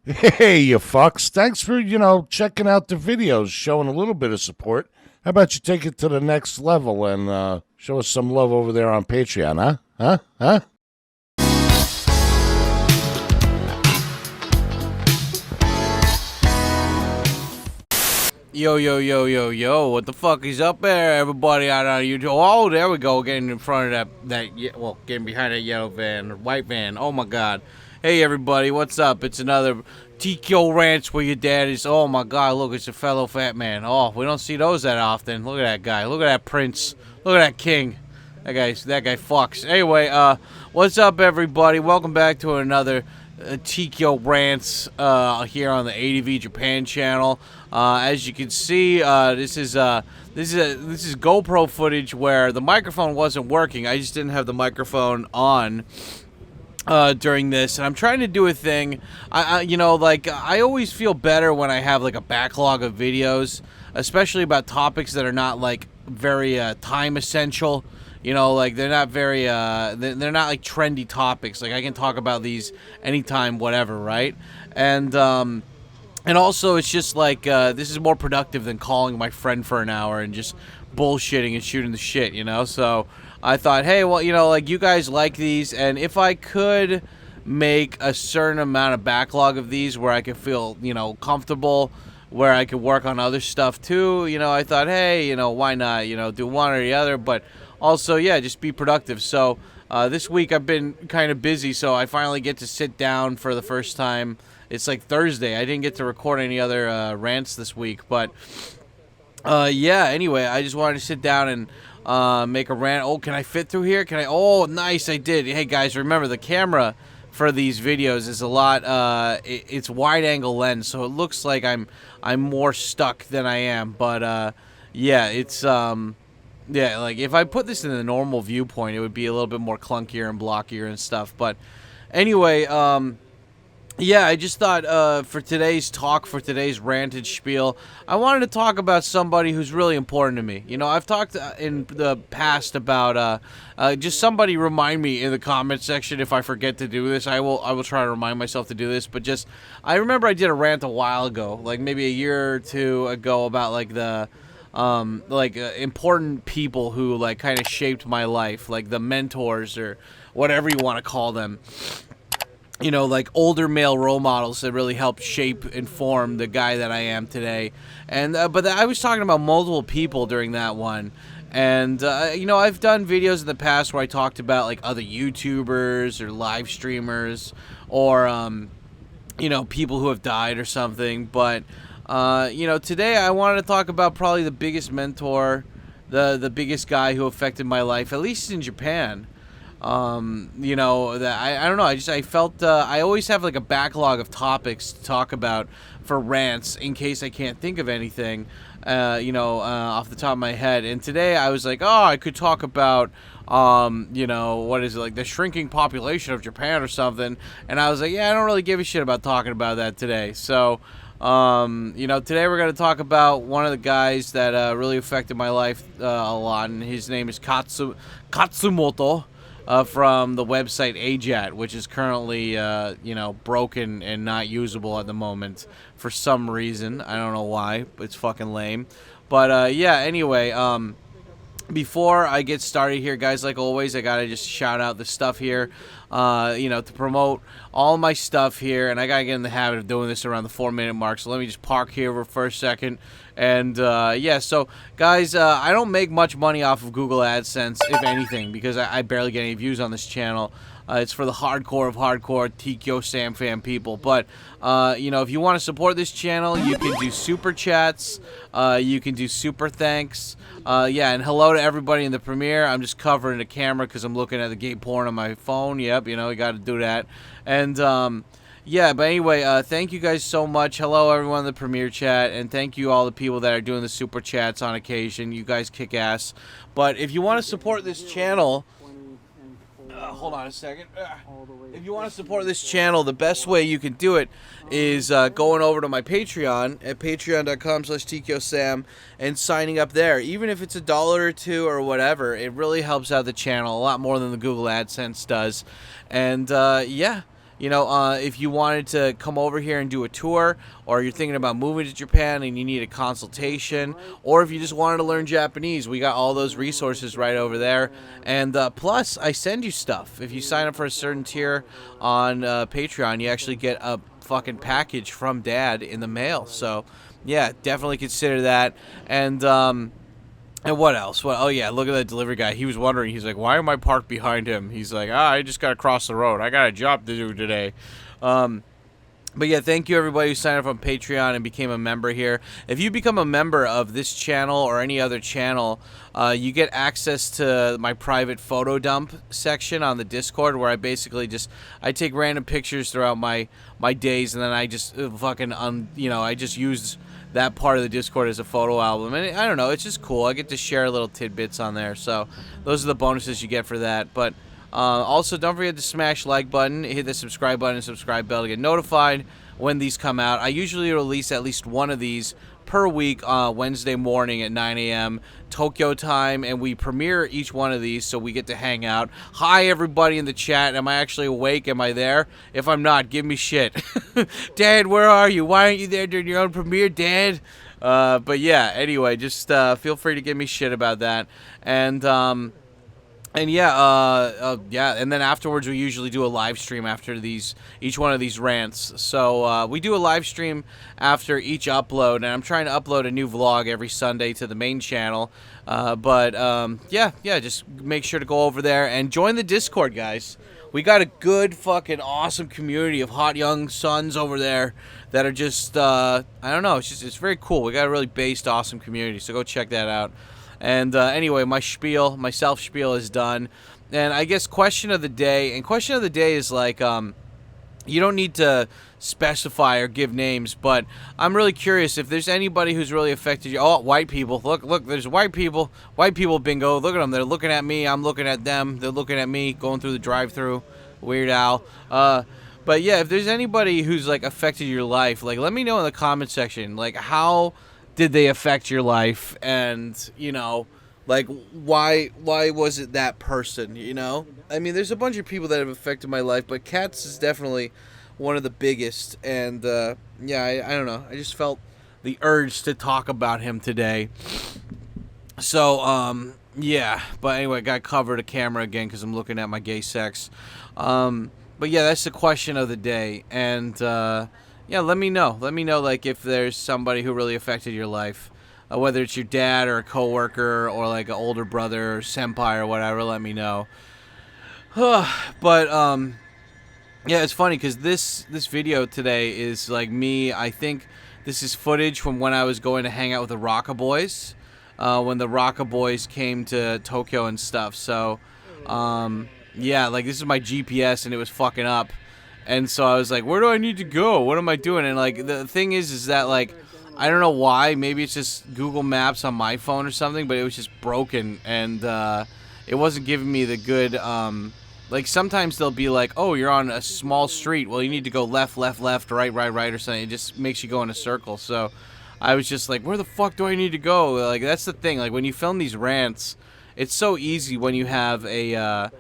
Hey, you fucks. Thanks for, checking out the videos, showing a little bit of support. How about you take it to the next level and show us some love over there on Patreon, huh? Huh? Huh? Yo, yo, yo, yo, yo, what the fuck is up there, everybody out on YouTube? Oh, there we go, getting in front of getting behind that yellow van, white van, oh my god. Hey, everybody, what's up? It's another Tkyorants where your dad is. Oh my god, look, it's a fellow fat man. Oh, we don't see those that often. Look at that guy, look at that prince, look at that king. That guy fucks. Anyway, what's up, everybody? Welcome back to another Tkyorants here on the ADVJapan channel. As you can see, this is GoPro footage where the microphone wasn't working. I just didn't have the microphone on during this, and I'm trying to do a thing. I always feel better when I have like a backlog of videos, especially about topics that are not like very time essential. Like they're not very they're not like trendy topics. Like I can talk about these anytime, whatever, right? And also it's just like this is more productive than calling my friend for an hour and just bullshitting and shooting the shit, So I thought, hey, well, like you guys like these, and if I could make a certain amount of backlog of these where I could feel, comfortable, where I could work on other stuff too, I thought, hey, why not, do one or the other, but also, yeah, just be productive. So this week I've been kind of busy, so I finally get to sit down for the first time. It's like Thursday. I didn't get to record any other rants this week, but yeah, anyway, I just wanted to sit down and make a rant. Oh, can I fit through here? Can I? Oh, nice, I did. Hey, guys, remember the camera for these videos is a lot, it's wide angle lens, so it looks like I'm more stuck than I am, but yeah, it's yeah, like if I put this in the normal viewpoint, it would be a little bit more clunkier and blockier and stuff. But anyway, yeah, I just thought for today's talk, for today's ranted spiel, I wanted to talk about somebody who's really important to me. I've talked in the past about just somebody remind me in the comment section if I forget to do this. I will try to remind myself to do this. But just I remember I did a rant a while ago, like maybe a year or two ago, about like the important people who like kind of shaped my life, like the mentors or whatever you want to call them. Like older male role models that really helped shape and form the guy that I am today. And but I was talking about multiple people during that one. And I've done videos in the past where I talked about like other YouTubers or live streamers or people who have died or something. But today I wanted to talk about probably the biggest mentor, the biggest guy who affected my life, at least in Japan. That I don't know. I felt I always have like a backlog of topics to talk about for rants in case I can't think of anything, off the top of my head. And today I was like, oh, I could talk about, what is it, like the shrinking population of Japan or something. And I was like, yeah, I don't really give a shit about talking about that today. So, today we're going to talk about one of the guys that really affected my life a lot, and his name is Khatzumoto. From the website AJAT, which is currently, broken and not usable at the moment for some reason. I don't know why. It's fucking lame. But, yeah, anyway, before I get started here, guys, like always, I gotta just shout out the stuff here, to promote all my stuff here, and I gotta get in the habit of doing this around the 4-minute mark, so let me just park here for a second. And yeah, so guys, I don't make much money off of Google AdSense, if anything, because I barely get any views on this channel. It's for the hardcore of hardcore Tkyo Sam fan people. But, if you want to support this channel, you can do super chats. You can do super thanks. Yeah, and hello to everybody in the premiere. I'm just covering the camera because I'm looking at the gay porn on my phone. Yep, you got to do that. And, yeah, but anyway, thank you guys so much. Hello, everyone in the premiere chat, and thank you all the people that are doing the super chats on occasion. You guys kick ass. But if you want to support this channel, hold on a second. If you want to support this channel, the best way you can do it is going over to my Patreon at patreon.com/TkyoSam and signing up there. Even if it's $1 or $2 or whatever, it really helps out the channel a lot more than the Google AdSense does. And yeah. you know, if you wanted to come over here and do a tour, or you're thinking about moving to Japan and you need a consultation, or if you just wanted to learn Japanese, we got all those resources right over there. And plus, I send you stuff. If you sign up for a certain tier on Patreon, you actually get a fucking package from Dad in the mail. So, yeah, definitely consider that. And what else? Well, oh yeah, look at that delivery guy. He was wondering. He's like, "Why am I parked behind him?" He's like, I just gotta cross the road. I got a job to do today." But yeah, thank you everybody who signed up on Patreon and became a member here. If you become a member of this channel or any other channel, you get access to my private photo dump section on the Discord, where I basically I take random pictures throughout my days, and then I just I just use that part of the Discord as a photo album. And I don't know, it's just cool. I get to share little tidbits on there. So those are the bonuses you get for that. But also, don't forget to smash like button, hit the subscribe button, and subscribe bell to get notified when these come out. I usually release at least one of these per week Wednesday morning at 9 a.m. Tokyo time, and we premiere each one of these so we get to hang out. Hi, everybody in the chat. Am I actually awake? Am I there? If I'm not, give me shit. Dad, where are you? Why aren't you there during your own premiere, Dad? But yeah, anyway, just feel free to give me shit about that. And yeah, and then afterwards we usually do a live stream after each one of these rants. So we do a live stream after each upload, and I'm trying to upload a new vlog every Sunday to the main channel. Yeah, just make sure to go over there and join the Discord, guys. We got a good fucking awesome community of hot young sons over there that are just I don't know, it's very cool. We got a really based awesome community, so go check that out. And anyway, my self-spiel is done. And I guess question of the day is like, you don't need to specify or give names, but I'm really curious if there's anybody who's really affected you. Oh, white people. Look, there's white people bingo. Look at them. They're looking at me. I'm looking at them. They're looking at me going through the drive-thru. Weird Al. But yeah, if there's anybody who's like affected your life, like let me know in the comment section, like how did they affect your life, and you know, like why was it that person, you know? I mean, there's a bunch of people that have affected my life, but Katz is definitely one of the biggest. And yeah, I don't know, I just felt the urge to talk about him today. So yeah, but anyway, got covered a camera again because I'm looking at my gay sex. But yeah, that's the question of the day. And yeah, let me know. Let me know, like, if there's somebody who really affected your life. Whether it's your dad or a coworker or, like, an older brother or senpai or whatever, let me know. But, yeah, it's funny because this video today is, like, me. I think this is footage from when I was going to hang out with the Rocka Boys. When the Rocka Boys came to Tokyo and stuff. So, yeah, like, this is my GPS and it was fucking up. And so I was like, where do I need to go? What am I doing? And, like, the thing is that, like, I don't know why. Maybe it's just Google Maps on my phone or something, but it was just broken. And it wasn't giving me the good, like, sometimes they'll be like, oh, you're on a small street. Well, you need to go left, right, or something. It just makes you go in a circle. So I was just like, where the fuck do I need to go? Like, that's the thing. Like, when you film these rants, it's so easy when you have a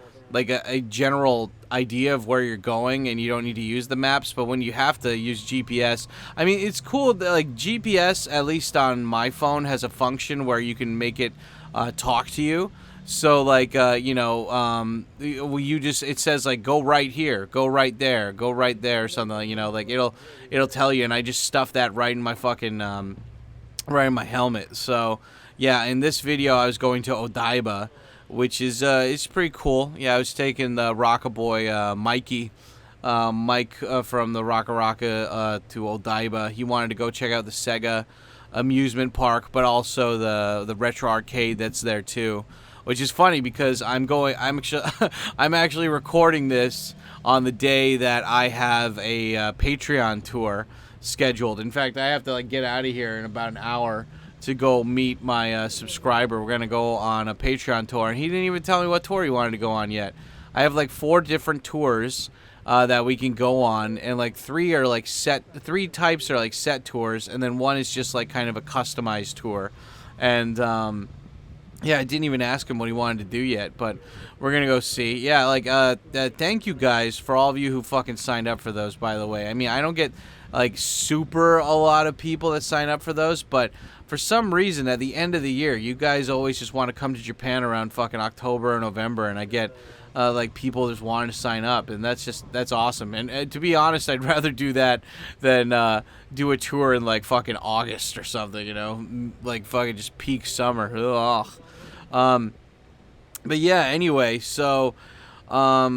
general idea of where you're going and you don't need to use the maps. But when you have to use GPS, I mean, it's cool that, like, GPS, at least on my phone, has a function where you can make it talk to you. So, like, you know, it says, like, go right here, go right there, go right there, or something, you know, like, it'll tell you, and I just stuff that right in my fucking, right in my helmet. So, yeah, in this video, I was going to Odaiba, which is, it's pretty cool. Yeah, I was taking the Rocka Boy, Mike from the Rocka to Odaiba. He wanted to go check out the Sega amusement park, but also the retro arcade that's there, too. Which is funny because I'm actually recording this on the day that I have a Patreon tour scheduled. In fact, I have to, like, get out of here in about an hour to go meet my subscriber. We're gonna go on a Patreon tour, and he didn't even tell me what tour he wanted to go on yet. I have like 4 different tours that we can go on, and like 3 types are like set tours, and then one is just like kind of a customized tour. And Yeah, I didn't even ask him what he wanted to do yet, but we're gonna go see. Yeah, like thank you guys for all of you who fucking signed up for those. By the way, I mean I don't get like super a lot of people that sign up for those, but for some reason at the end of the year, you guys always just want to come to Japan around fucking October or November, and I get like people just wanting to sign up, and that's awesome. And to be honest, I'd rather do that than do a tour in like fucking August or something, you know, like fucking just peak summer. Ugh. But yeah, anyway, so, yeah,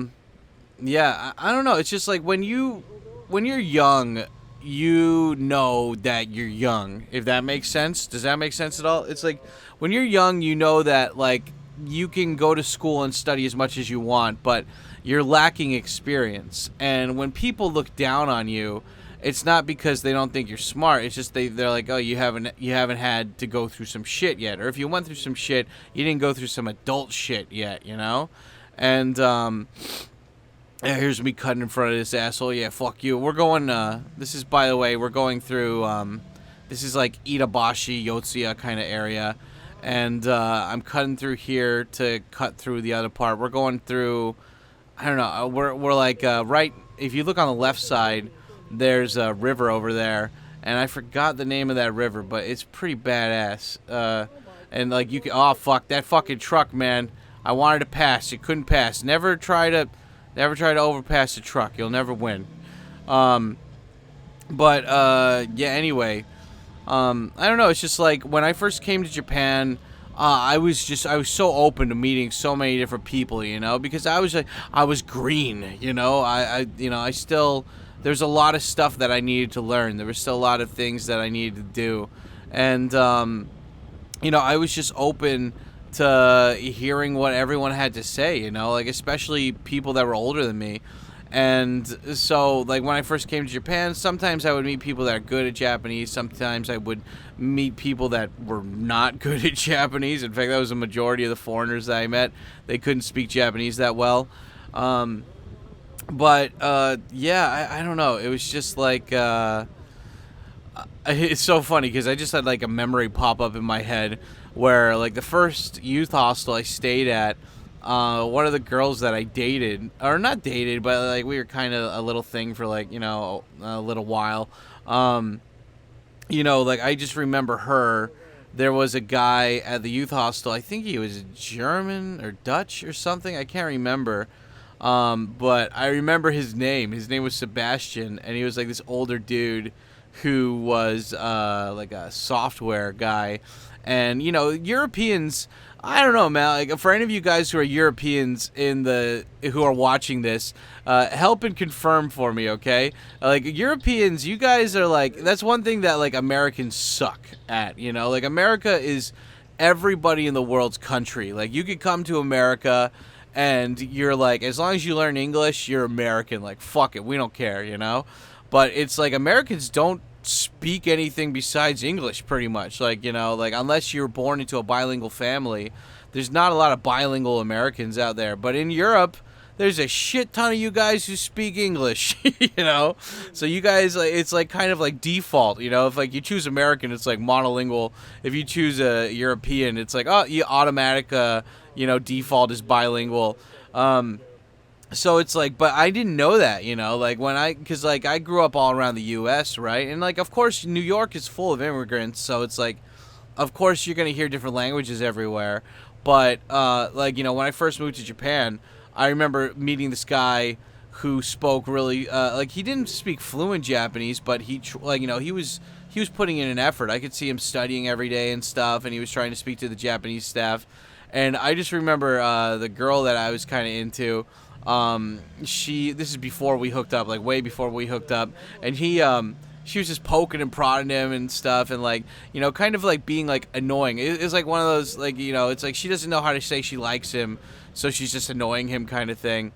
I don't know. It's just like when you're young, you know that you're young, if that makes sense. Does that make sense at all? It's like when you're young, you know that like you can go to school and study as much as you want, but you're lacking experience. And when people look down on you, it's not because they don't think you're smart. It's just they're like, oh, you haven't had to go through some shit yet. Or if you went through some shit, you didn't go through some adult shit yet, you know? And here's me cutting in front of this asshole. Yeah, fuck you. We're going, this is, by the way, we're going through, this is like Itabashi, Yotsuya kind of area. And I'm cutting through here to cut through the other part. We're going through, I don't know, we're like, right, if you look on the left side, there's a river over there, and I forgot the name of that river, but it's pretty badass. And like you can, oh fuck, that fucking truck, man. I wanted to pass, it couldn't pass. Never try to overpass a truck. You'll never win. Yeah. Anyway, I don't know. It's just like when I first came to Japan. I was so open to meeting so many different people, you know, because I was green, you know. I still. There's a lot of stuff that I needed to learn. There was still a lot of things that I needed to do. And, you know, I was just open to hearing what everyone had to say, you know, like especially people that were older than me. And so, like, when I first came to Japan, sometimes I would meet people that are good at Japanese. Sometimes I would meet people that were not good at Japanese. In fact, that was the majority of the foreigners that I met. They couldn't speak Japanese that well. But, yeah, I don't know. It was just like, it's so funny because I just had like a memory pop up in my head where like the first youth hostel I stayed at, one of the girls that I dated, or not dated, but like we were kind of a little thing for like, you know, a little while. You know, like I just remember her. There was a guy at the youth hostel. I think he was German or Dutch or something. I can't remember. But I remember his name. His name was Sebastian, and he was like this older dude who was like a software guy. And you know, Europeans, I don't know, man. Like for any of you guys who are Europeans who are watching this, help and confirm for me, okay? Like Europeans, you guys are like, that's one thing that like Americans suck at. You know, like America is everybody in the world's country. Like you could come to America. And you're like, as long as you learn English, you're American. Like, fuck it, we don't care, you know? But it's like Americans don't speak anything besides English, pretty much. Like, you know, like unless you're born into a bilingual family, there's not a lot of bilingual Americans out there. But in Europe, there's a shit ton of you guys who speak English, you know? So you guys, it's like kind of like default, you know? If like you choose American, it's like monolingual. If you choose a European, it's like, oh, you automatic, you know, default is bilingual. So it's like, but I didn't know that, you know, like because like I grew up all around the U.S., right? And like, of course, New York is full of immigrants. So it's like, of course, you're going to hear different languages everywhere. But like, you know, when I first moved to Japan, I remember meeting this guy who spoke really, like he didn't speak fluent Japanese, but he was putting in an effort. I could see him studying every day and stuff, and he was trying to speak to the Japanese staff. And I just remember the girl that I was kind of into. This is before we hooked up, like way before we hooked up, and she was just poking and prodding him and stuff, and like, you know, kind of like being like annoying. It's like one of those, like, you know, it's like she doesn't know how to say she likes him, so she's just annoying him kind of thing.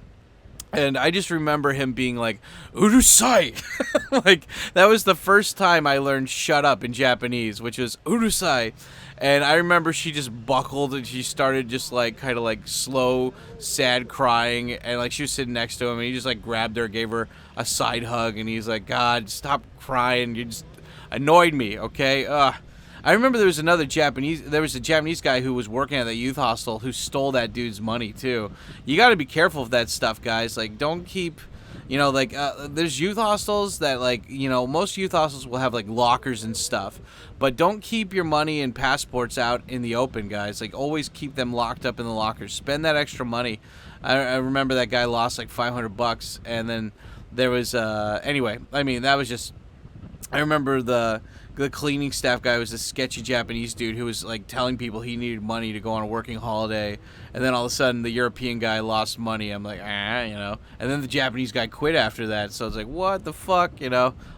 And I just remember him being like, "Urusai!" Like, that was the first time I learned shut up in Japanese, which was "Urusai." And I remember she just buckled and she started just like kind of like slow, sad crying. And like she was sitting next to him and he just like grabbed her, gave her a side hug. And he's like, "God, stop crying. You just annoyed me, okay?" I remember there was a Japanese guy who was working at the youth hostel who stole that dude's money too. You got to be careful of that stuff, guys. Like, don't keep, like, there's youth hostels that, like, most youth hostels will have like lockers and stuff, but don't keep your money and passports out in the open, guys. Like, always keep them locked up in the lockers. Spend that extra money. I remember that guy lost like $500, and then there was anyway. I mean, that was just. I remember the cleaning staff guy was a sketchy Japanese dude who was like telling people he needed money to go on a working holiday, and then all of a sudden the European guy lost money. I'm like, and then the Japanese guy quit after that. So I was like, what the fuck,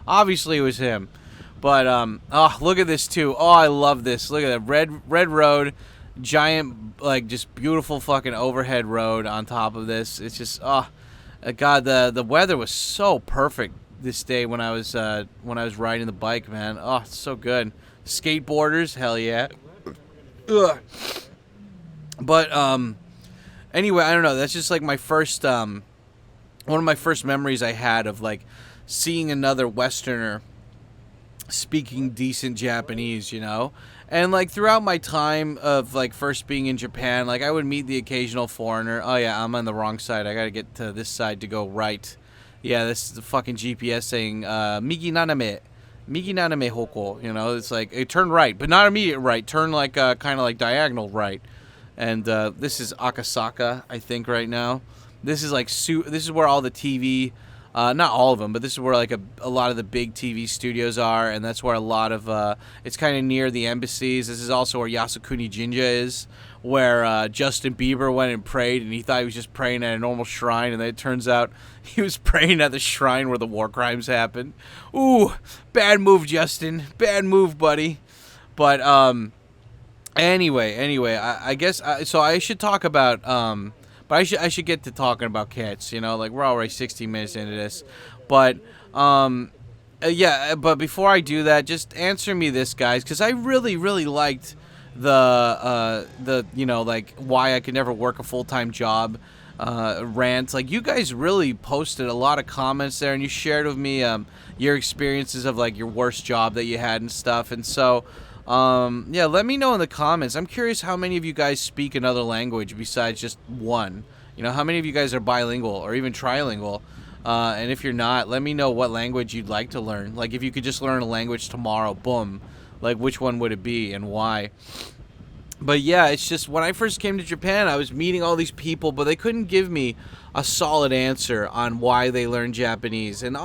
Obviously it was him. But oh, look at this too. Oh, I love this. Look at that red road. Giant, like, just beautiful fucking overhead road on top of this. It's just, oh, God, the weather was so perfect this day when I was riding the bike, man. Oh, it's so good. Skateboarders, hell yeah. Ugh. But anyway, I don't know. That's just like my first one of my first memories I had of like seeing another Westerner speaking decent Japanese, And like throughout my time of like first being in Japan, like I would meet the occasional foreigner. Oh yeah, I'm on the wrong side. I gotta get to this side to go right. Yeah, this is the fucking GPS saying migi naname hoko. It's like turn right, but not immediate right. Turn like kind of like diagonal right. And this is Akasaka, I think, right now. This is like this is where all the TV. Not all of them, but this is where like a lot of the big TV studios are, and that's where a lot of it's kind of near the embassies. This is also where Yasukuni Jinja is, where Justin Bieber went and prayed, and he thought he was just praying at a normal shrine, and then it turns out he was praying at the shrine where the war crimes happened. Ooh, bad move, Justin. Bad move, buddy. But anyway, I guess so. I should talk about But I should get to talking about cats, like we're already 16 minutes into this. But yeah, but before I do that, just answer me this, guys, because I really, really liked the like why I could never work a full-time job rant. Like, you guys really posted a lot of comments there, and you shared with me your experiences of like your worst job that you had and stuff. And so yeah, let me know in the comments. I'm curious how many of you guys speak another language besides just one. How many of you guys are bilingual or even trilingual? And if you're not, let me know what language you'd like to learn. Like, if you could just learn a language tomorrow, boom. Like, which one would it be and why? But yeah, it's just when I first came to Japan, I was meeting all these people, but they couldn't give me a solid answer on why they learned Japanese. And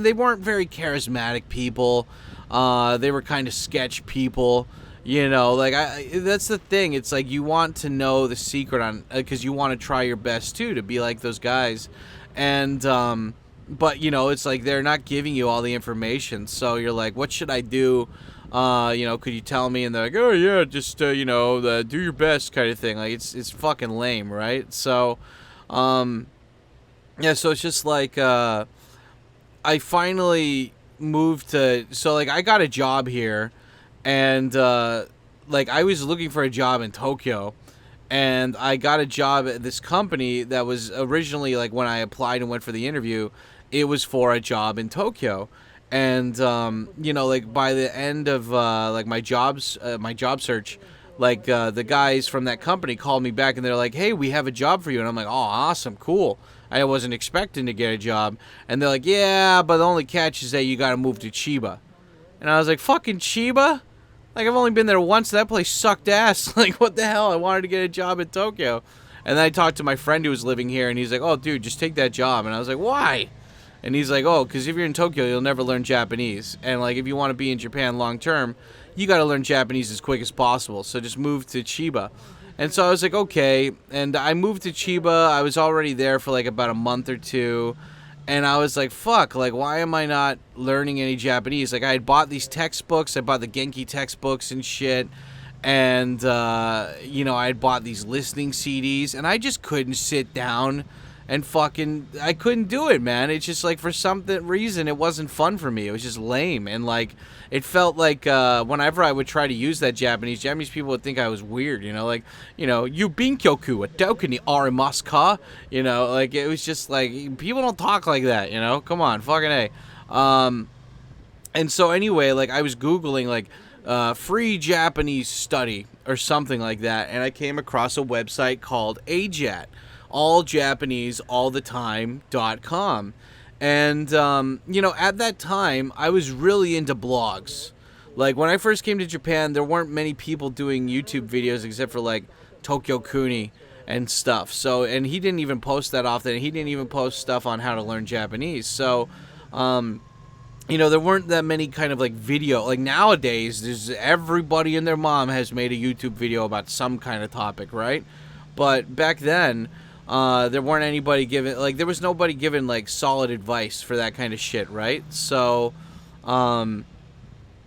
they weren't very charismatic people. They were kind of sketch people, like that's the thing. It's like you want to know the secret on, because you want to try your best too, to be like those guys. And, but it's like, they're not giving you all the information. So you're like, what should I do? Could you tell me? And they're like, oh yeah, just, do your best kind of thing. Like, it's fucking lame. Right. So, yeah, so it's just like, I finally moved to, so like I got a job here, and like I was looking for a job in Tokyo, and I got a job at this company that was originally, like, when I applied and went for the interview, it was for a job in Tokyo. And like by the end of like my job search, like the guys from that company called me back, and they're like, hey, we have a job for you. And I'm like, oh, awesome, cool. I wasn't expecting to get a job. And they're like, yeah, but the only catch is that you got to move to Chiba. And I was like, fucking Chiba? Like, I've only been there once. That place sucked ass. Like, what the hell? I wanted to get a job in Tokyo. And then I talked to my friend who was living here, and he's like, oh, dude, just take that job. And I was like, why? And he's like, oh, because if you're in Tokyo, you'll never learn Japanese. And, like, if you want to be in Japan long term, you got to learn Japanese as quick as possible. So just move to Chiba. And so I was like, okay. And I moved to Chiba. I was already there for like about a month or two. And I was like, fuck, like, why am I not learning any Japanese? Like, I had bought these textbooks. I bought the Genki textbooks and shit. And, I had bought these listening CDs. And I just couldn't sit down and fucking, I couldn't do it, man. It's just like, for some reason, it wasn't fun for me. It was just lame. And, like, it felt like whenever I would try to use that Japanese people would think I was weird, like, you binkyoku wa doku ni arimasu ka? Like, it was just like, people don't talk like that, come on, fucking A. And so anyway, like, I was Googling, like, free Japanese study or something like that, and I came across a website called AJAT, alljapaneseallthetime.com. And, at that time, I was really into blogs. Like, when I first came to Japan, there weren't many people doing YouTube videos except for, like, Tokyo Kuni and stuff. So, and he didn't even post that often. He didn't even post stuff on how to learn Japanese. So, there weren't that many kind of, like, video. Like, nowadays, there's everybody and their mom has made a YouTube video about some kind of topic, right? But back then, there weren't anybody giving, like, there was nobody giving, like, solid advice for that kind of shit, right? So I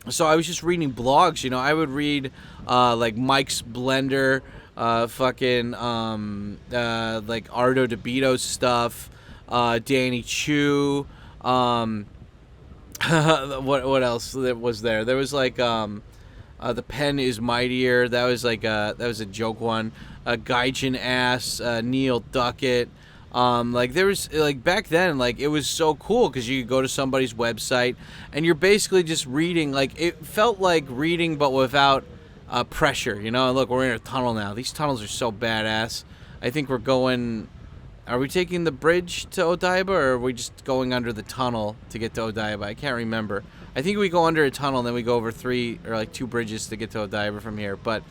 was just reading blogs, I would read, like, Mike's Blender, like, Ardo DeBito's stuff, Danny Chu, what else was there? There was, like, The Pen is Mightier. That was a joke one. Gaijin Ass, Neil Duckett. Like, there was, like, back then, like, it was so cool because you could go to somebody's website and you're basically just reading. Like, it felt like reading but without pressure, Look, we're in a tunnel now. These tunnels are so badass. I think we're going... Are we taking the bridge to Odaiba, or are we just going under the tunnel to get to Odaiba? I can't remember. I think we go under a tunnel and then we go over 2 bridges to get to Odaiba from here. But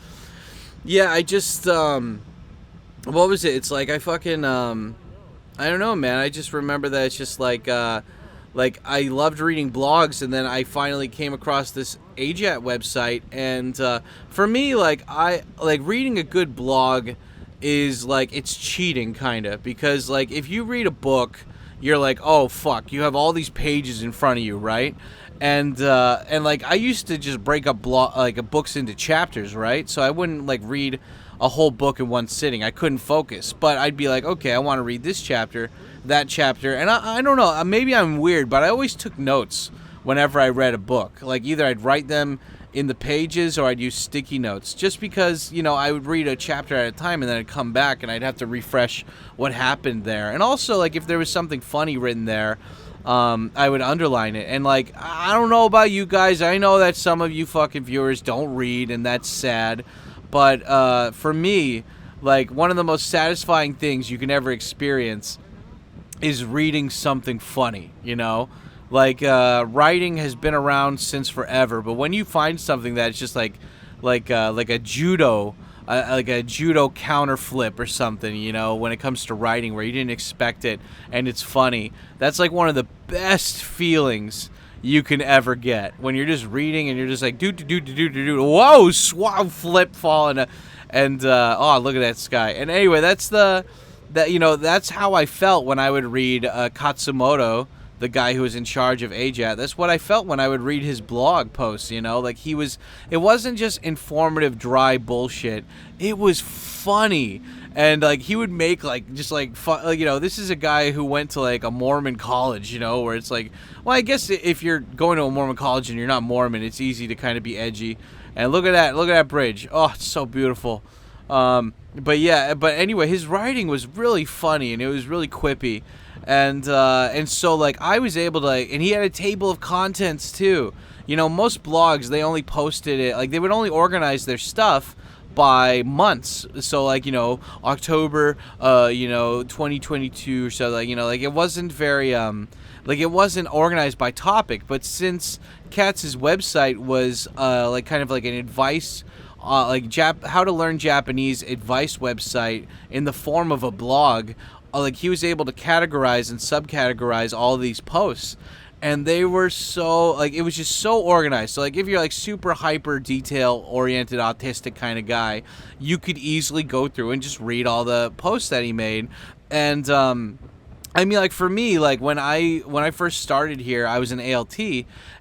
yeah, I just what was it? It's like I fucking I don't know, man. I just remember that it's just like I loved reading blogs, and then I finally came across this AJAT website, and for me, like, I like reading a good blog is like, it's cheating kind of, because like if you read a book, you're like, oh fuck, you have all these pages in front of you, right? And like I used to just break up books into chapters, right? So I wouldn't like read a whole book in one sitting. I couldn't focus, but I'd be like, okay, I want to read this chapter, that chapter, and I don't know, maybe I'm weird, but I always took notes whenever I read a book. Like, either I'd write them in the pages or I'd use sticky notes, just because, I would read a chapter at a time and then I'd come back and I'd have to refresh what happened there. And also, like, if there was something funny written there, I would underline it. And, like, I don't know about you guys. I know that some of you fucking viewers don't read, and that's sad. But for me, like, one of the most satisfying things you can ever experience is reading something funny, Like, writing has been around since forever, but when you find something that's just like a judo counter flip or something, when it comes to writing, where you didn't expect it and it's funny, that's like one of the best feelings you can ever get. When you're just reading and you're just like, whoa, swab, flip, fall, and oh, look at that sky. And anyway, that's how I felt when I would read Khatzumoto, the guy who was in charge of AJAT. That's what I felt when I would read his blog posts, like it wasn't just informative, dry bullshit. It was funny. And like he would make fun, this is a guy who went to like a Mormon college, where it's like, well, I guess if you're going to a Mormon college and you're not Mormon, it's easy to kind of be edgy. And look at that bridge. Oh, it's so beautiful. But anyway, his writing was really funny and it was really quippy. And so, like, I was able to, like, and he had a table of contents, too. Most blogs, they only posted it, like, they would only organize their stuff by months. So, like, October, 2022 or so, like, like, it wasn't very, it wasn't organized by topic. But since Katz's website was, like, kind of like an advice, how to learn Japanese advice website in the form of a blog, like, he was able to categorize and subcategorize all these posts, and they were so, like, it was just so organized. So, like, if you're, like, super hyper detail-oriented, autistic kind of guy, you could easily go through and just read all the posts that he made. And, I mean, like, for me, like, when I first started here, I was in ALT,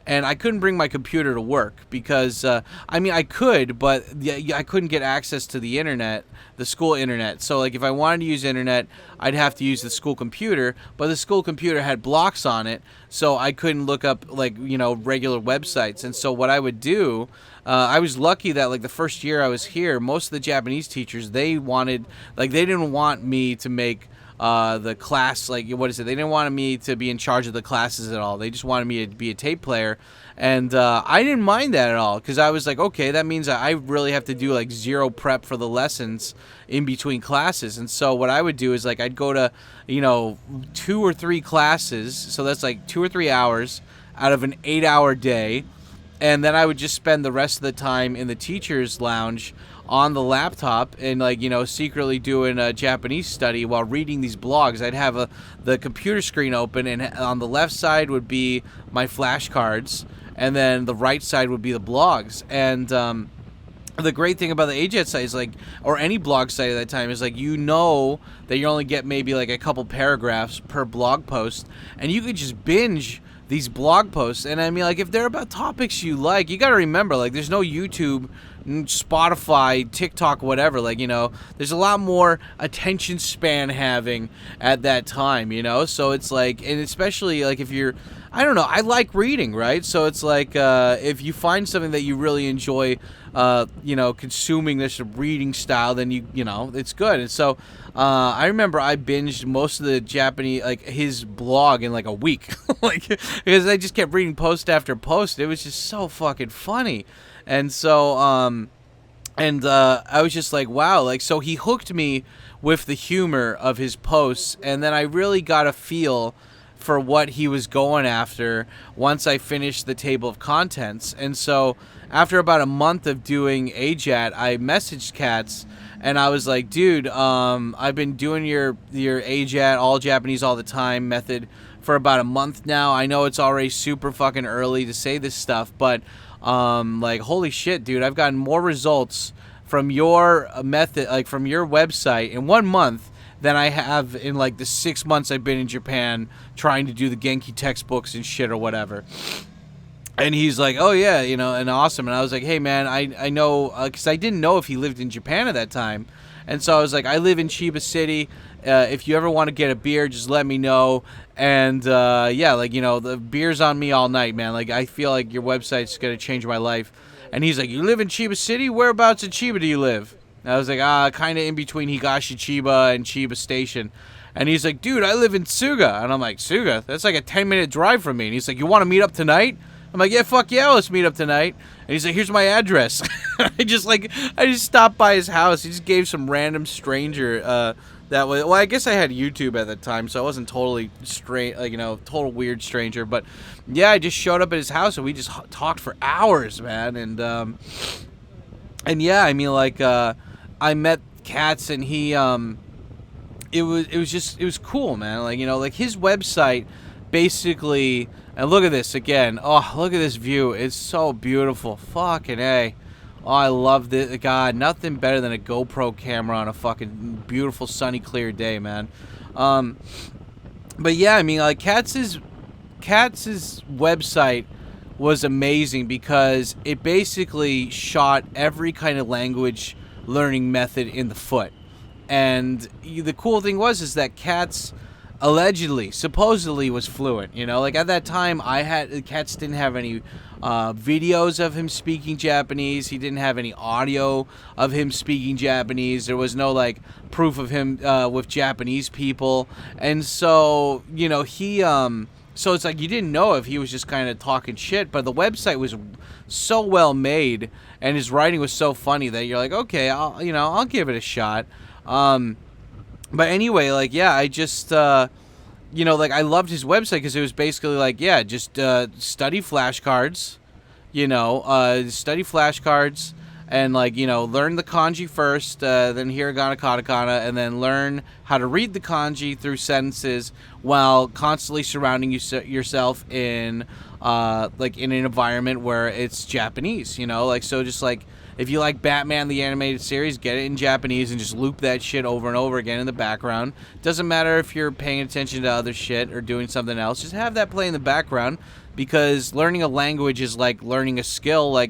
and I couldn't bring my computer to work because, I could, but I couldn't get access to the internet, the school internet. So, like, if I wanted to use internet, I'd have to use the school computer, but the school computer had blocks on it, so I couldn't look up, like, regular websites. And so what I would do, I was lucky that, like, the first year I was here, most of the Japanese teachers, they didn't want me to make the class, like, what is it? They didn't want me to be in charge of the classes at all. They just wanted me to be a tape player. And I didn't mind that at all, because I was like, okay, that means I really have to do like zero prep for the lessons in between classes. And so what I would do is like I'd go to, 2 or 3 classes, so that's like 2 or 3 hours out of an 8-hour day, and then I would just spend the rest of the time in the teacher's lounge on the laptop and secretly doing a Japanese study while reading these blogs. I'd have the computer screen open, and on the left side would be my flashcards, and then the right side would be the blogs. And the great thing about the AJAT site is or any blog site at that time is that you only get maybe like a couple paragraphs per blog post, and you could just binge these blog posts. And I mean, if they're about topics you like, you got to remember, there's no YouTube, Spotify, TikTok, whatever. There's a lot more attention span having at that time, so it's and especially if you're, I don't know, I like reading, right? So it's if you find something that you really enjoy, consuming this reading style, then it's good. And so I remember I binged most of the Japanese, his blog in a week, because I just kept reading post after post. It was just so fucking funny. And so I was just like, wow, so he hooked me with the humor of his posts, and then I really got a feel for what he was going after once I finished the table of contents. And so after about a month of doing AJAT, I messaged Katz, and I was like, dude, I've been doing your AJAT, all Japanese all the time method for about a month now. I know it's already super fucking early to say this stuff, but holy shit, dude, I've gotten more results from your method, from your website in 1 month than I have in the 6 months I've been in Japan trying to do the Genki textbooks and shit or whatever. And he's like, oh yeah, and awesome. And I was like, hey man, I know, because I didn't know if he lived in Japan at that time. And so I was like, I live in Chiba City. If you ever want to get a beer, just let me know. And the beer's on me all night, man. I feel like your website's gonna change my life. And he's like, you live in Chiba City? Whereabouts in Chiba do you live? And I was like, kind of in between Higashi Chiba and Chiba Station. And he's like, dude, I live in Tsuga. And I'm like, Tsuga? That's like a 10-minute drive from me. And he's like, you want to meet up tonight? I'm like, yeah, fuck yeah, let's meet up tonight. And he's like, here's my address. I just stopped by his house. He just gave some random stranger that way. Well, I guess I had YouTube at the time, so I wasn't totally total weird stranger. But yeah, I just showed up at his house, and we just talked for hours, man. And yeah, I mean, I met Katz, and he it was cool, man. His website basically. And look at this again. Oh, look at this view. It's so beautiful. Fucking A. Oh, I love this. God, nothing better than a GoPro camera on a fucking beautiful, sunny, clear day, man. But yeah, I mean, Katz's website was amazing because it basically shot every kind of language learning method in the foot. And the cool thing is that Katz supposedly was fluent, at that time Katz didn't have any videos of him speaking Japanese. He didn't have any audio of him speaking Japanese. There was no proof of him with Japanese people. And so he so it's you didn't know if he was just kind of talking shit, but the website was so well made and his writing was so funny that you're like, okay, I'll give it a shot. But anyway, I just, I loved his website because it was basically just study flashcards, and learn the kanji first, then hiragana, katakana, and then learn how to read the kanji through sentences while constantly surrounding yourself in, in an environment where it's Japanese, so just if you like Batman the animated series, get it in Japanese and just loop that shit over and over again in the background. Doesn't matter if you're paying attention to other shit or doing something else. Just have that play in the background, because learning a language is like learning a skill,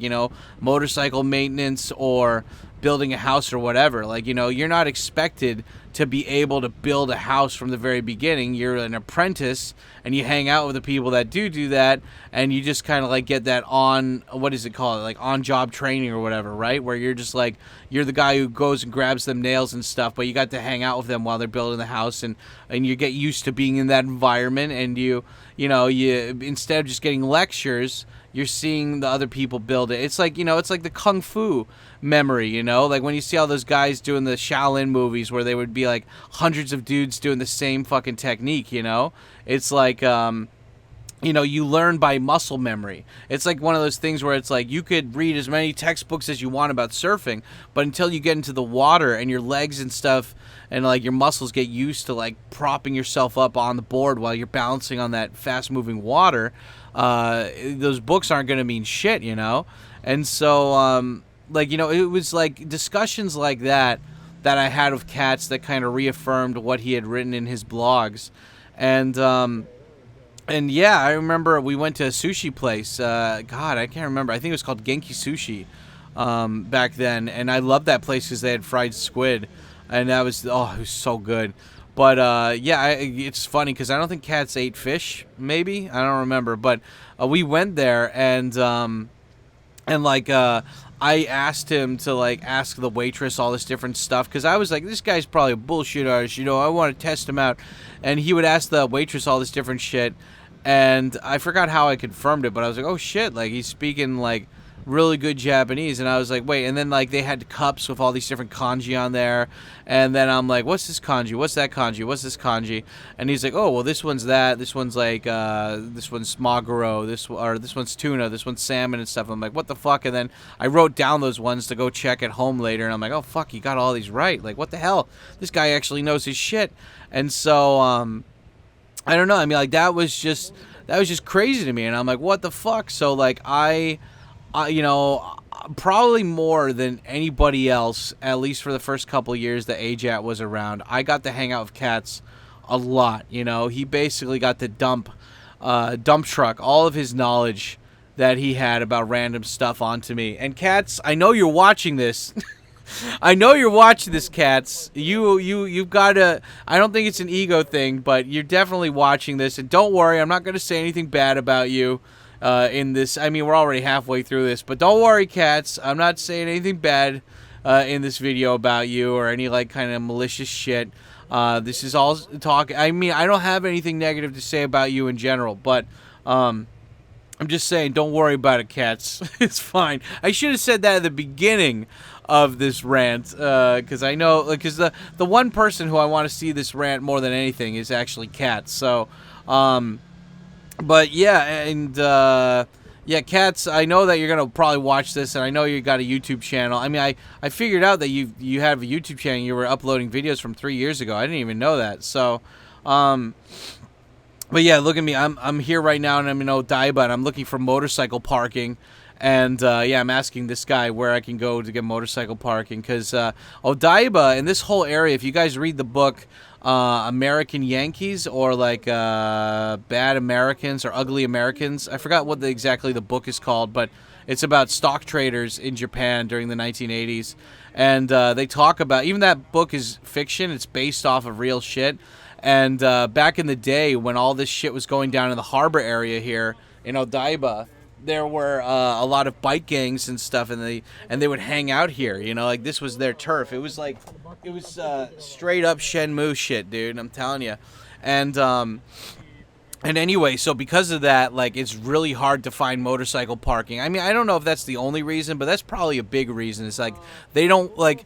motorcycle maintenance or building a house or whatever. Like, you know, you're not expected to be able to build a house from the very beginning. You're an apprentice, and you hang out with the people that do that, and you just kind of like get that on, what is it called, like on-job training or whatever, right? Where you're just like, you're the guy who goes and grabs them nails and stuff, but you got to hang out with them while they're building the house, and you get used to being in that environment, and you instead of just getting lectures, you're seeing the other people build it. It's like, you know, it's like the kung fu memory, you know, like when you see all those guys doing the Shaolin movies where they would be like hundreds of dudes doing the same fucking technique, you know. It's like, you know, you learn by muscle memory. It's like one of those things where it's like you could read as many textbooks as you want about surfing, but until you get into the water and your legs and stuff and like your muscles get used to like propping yourself up on the board while you're balancing on that fast moving water, those books aren't going to mean shit, you know. And so like, you know, it was like discussions like that I had with Katz that kind of reaffirmed what he had written in his blogs. And yeah, I remember we went to a sushi place. God, I can't remember. I think it was called Genki Sushi back then. And I loved that place because they had fried squid. And that was, oh, it was so good. But yeah, it's funny because I don't think Katz ate fish, maybe. I don't remember. But we went there and like, I asked him to like ask the waitress all this different stuff because I was like, this guy's probably a bullshit artist, you know, I want to test him out. And he would ask the waitress all this different shit, and I forgot how I confirmed it, but I was like, oh shit, like he's speaking like really good Japanese. And I was like, wait, and then like they had cups with all these different kanji on there, and then I'm like, what's this kanji, what's that kanji, what's this kanji? And he's like, oh well, this one's that, this one's like this one's maguro, this one's tuna, this one's salmon and stuff. I'm like, what the fuck? And then I wrote down those ones to go check at home later, and I'm like, oh fuck, he got all these right, like what the hell, this guy actually knows his shit. And so I don't know, I mean, like that was just crazy to me, and I'm like, what the fuck? So like I you know, probably more than anybody else, at least for the first couple of years that AJAT was around, I got to hang out with Katz a lot. You know, he basically got to dump truck all of his knowledge that he had about random stuff onto me. And Katz, I know you're watching this. I know you're watching this, Katz. You've got to, I don't think it's an ego thing, but you're definitely watching this. And don't worry, I'm not going to say anything bad about you in this. I mean, we're already halfway through this, but don't worry, Katz. I'm not saying anything bad in this video about you or any like kind of malicious shit. This is all talk. I mean, I don't have anything negative to say about you in general, but I'm just saying, don't worry about it, Katz. It's fine. I should have said that at the beginning of this rant, because I know, because the one person who I want to see this rant more than anything is actually Katz. So, but yeah, and yeah, Katz, I know that you're gonna probably watch this, and I know you got a YouTube channel. I mean, I figured out that you have a YouTube channel. You were uploading videos from 3 years ago. I didn't even know that. So, but yeah, look at me. I'm here right now, and I'm in Odaiba, and I'm looking for motorcycle parking. And yeah, I'm asking this guy where I can go to get motorcycle parking, because Odaiba and this whole area, if you guys read the book American Yankees, or like Bad Americans or Ugly Americans, I forgot what exactly the book is called, but it's about stock traders in Japan during the 1980s. And they talk about, even that book is fiction, it's based off of real shit. And back in the day when all this shit was going down in the harbor area here in Odaiba, there were a lot of bike gangs and stuff, and they would hang out here. You know, like this was their turf. It was straight up Shenmue shit, dude. I'm telling you. And anyway, so because of that, like it's really hard to find motorcycle parking. I mean, I don't know if that's the only reason, but that's probably a big reason. It's like they don't like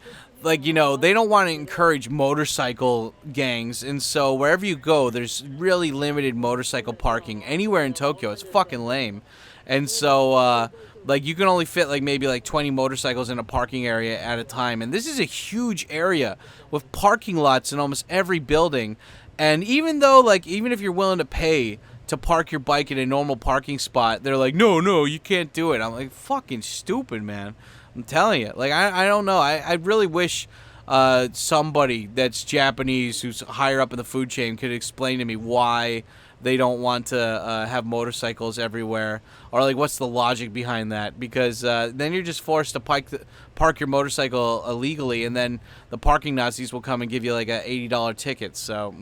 you know, they don't want to encourage motorcycle gangs, and so wherever you go, there's really limited motorcycle parking anywhere in Tokyo. It's fucking lame. And so, like, you can only fit, like, maybe, like, 20 motorcycles in a parking area at a time. And this is a huge area with parking lots in almost every building. And even though, like, even if you're willing to pay to park your bike in a normal parking spot, they're like, no, you can't do it. I'm like, fucking stupid, man. I'm telling you. Like, I don't know. I really wish somebody that's Japanese who's higher up in the food chain could explain to me why they don't want to have motorcycles everywhere, or like what's the logic behind that? Because then you're just forced to park your motorcycle illegally, and then the parking Nazis will come and give you like a $80 ticket. So,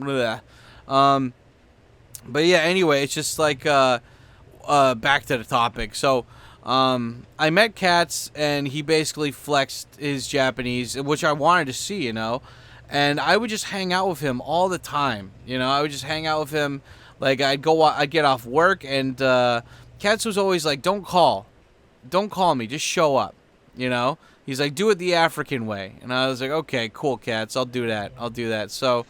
but yeah, anyway, it's just like back to the topic. So I met Katz, and he basically flexed his Japanese, which I wanted to see, you know. And I would just hang out with him all the time, you know. I would just hang out with him. Like, I'd get off work, and Katz was always like, don't call me, just show up, you know. He's like, do it the African way. And I was like, okay, cool, Katz, I'll do that. So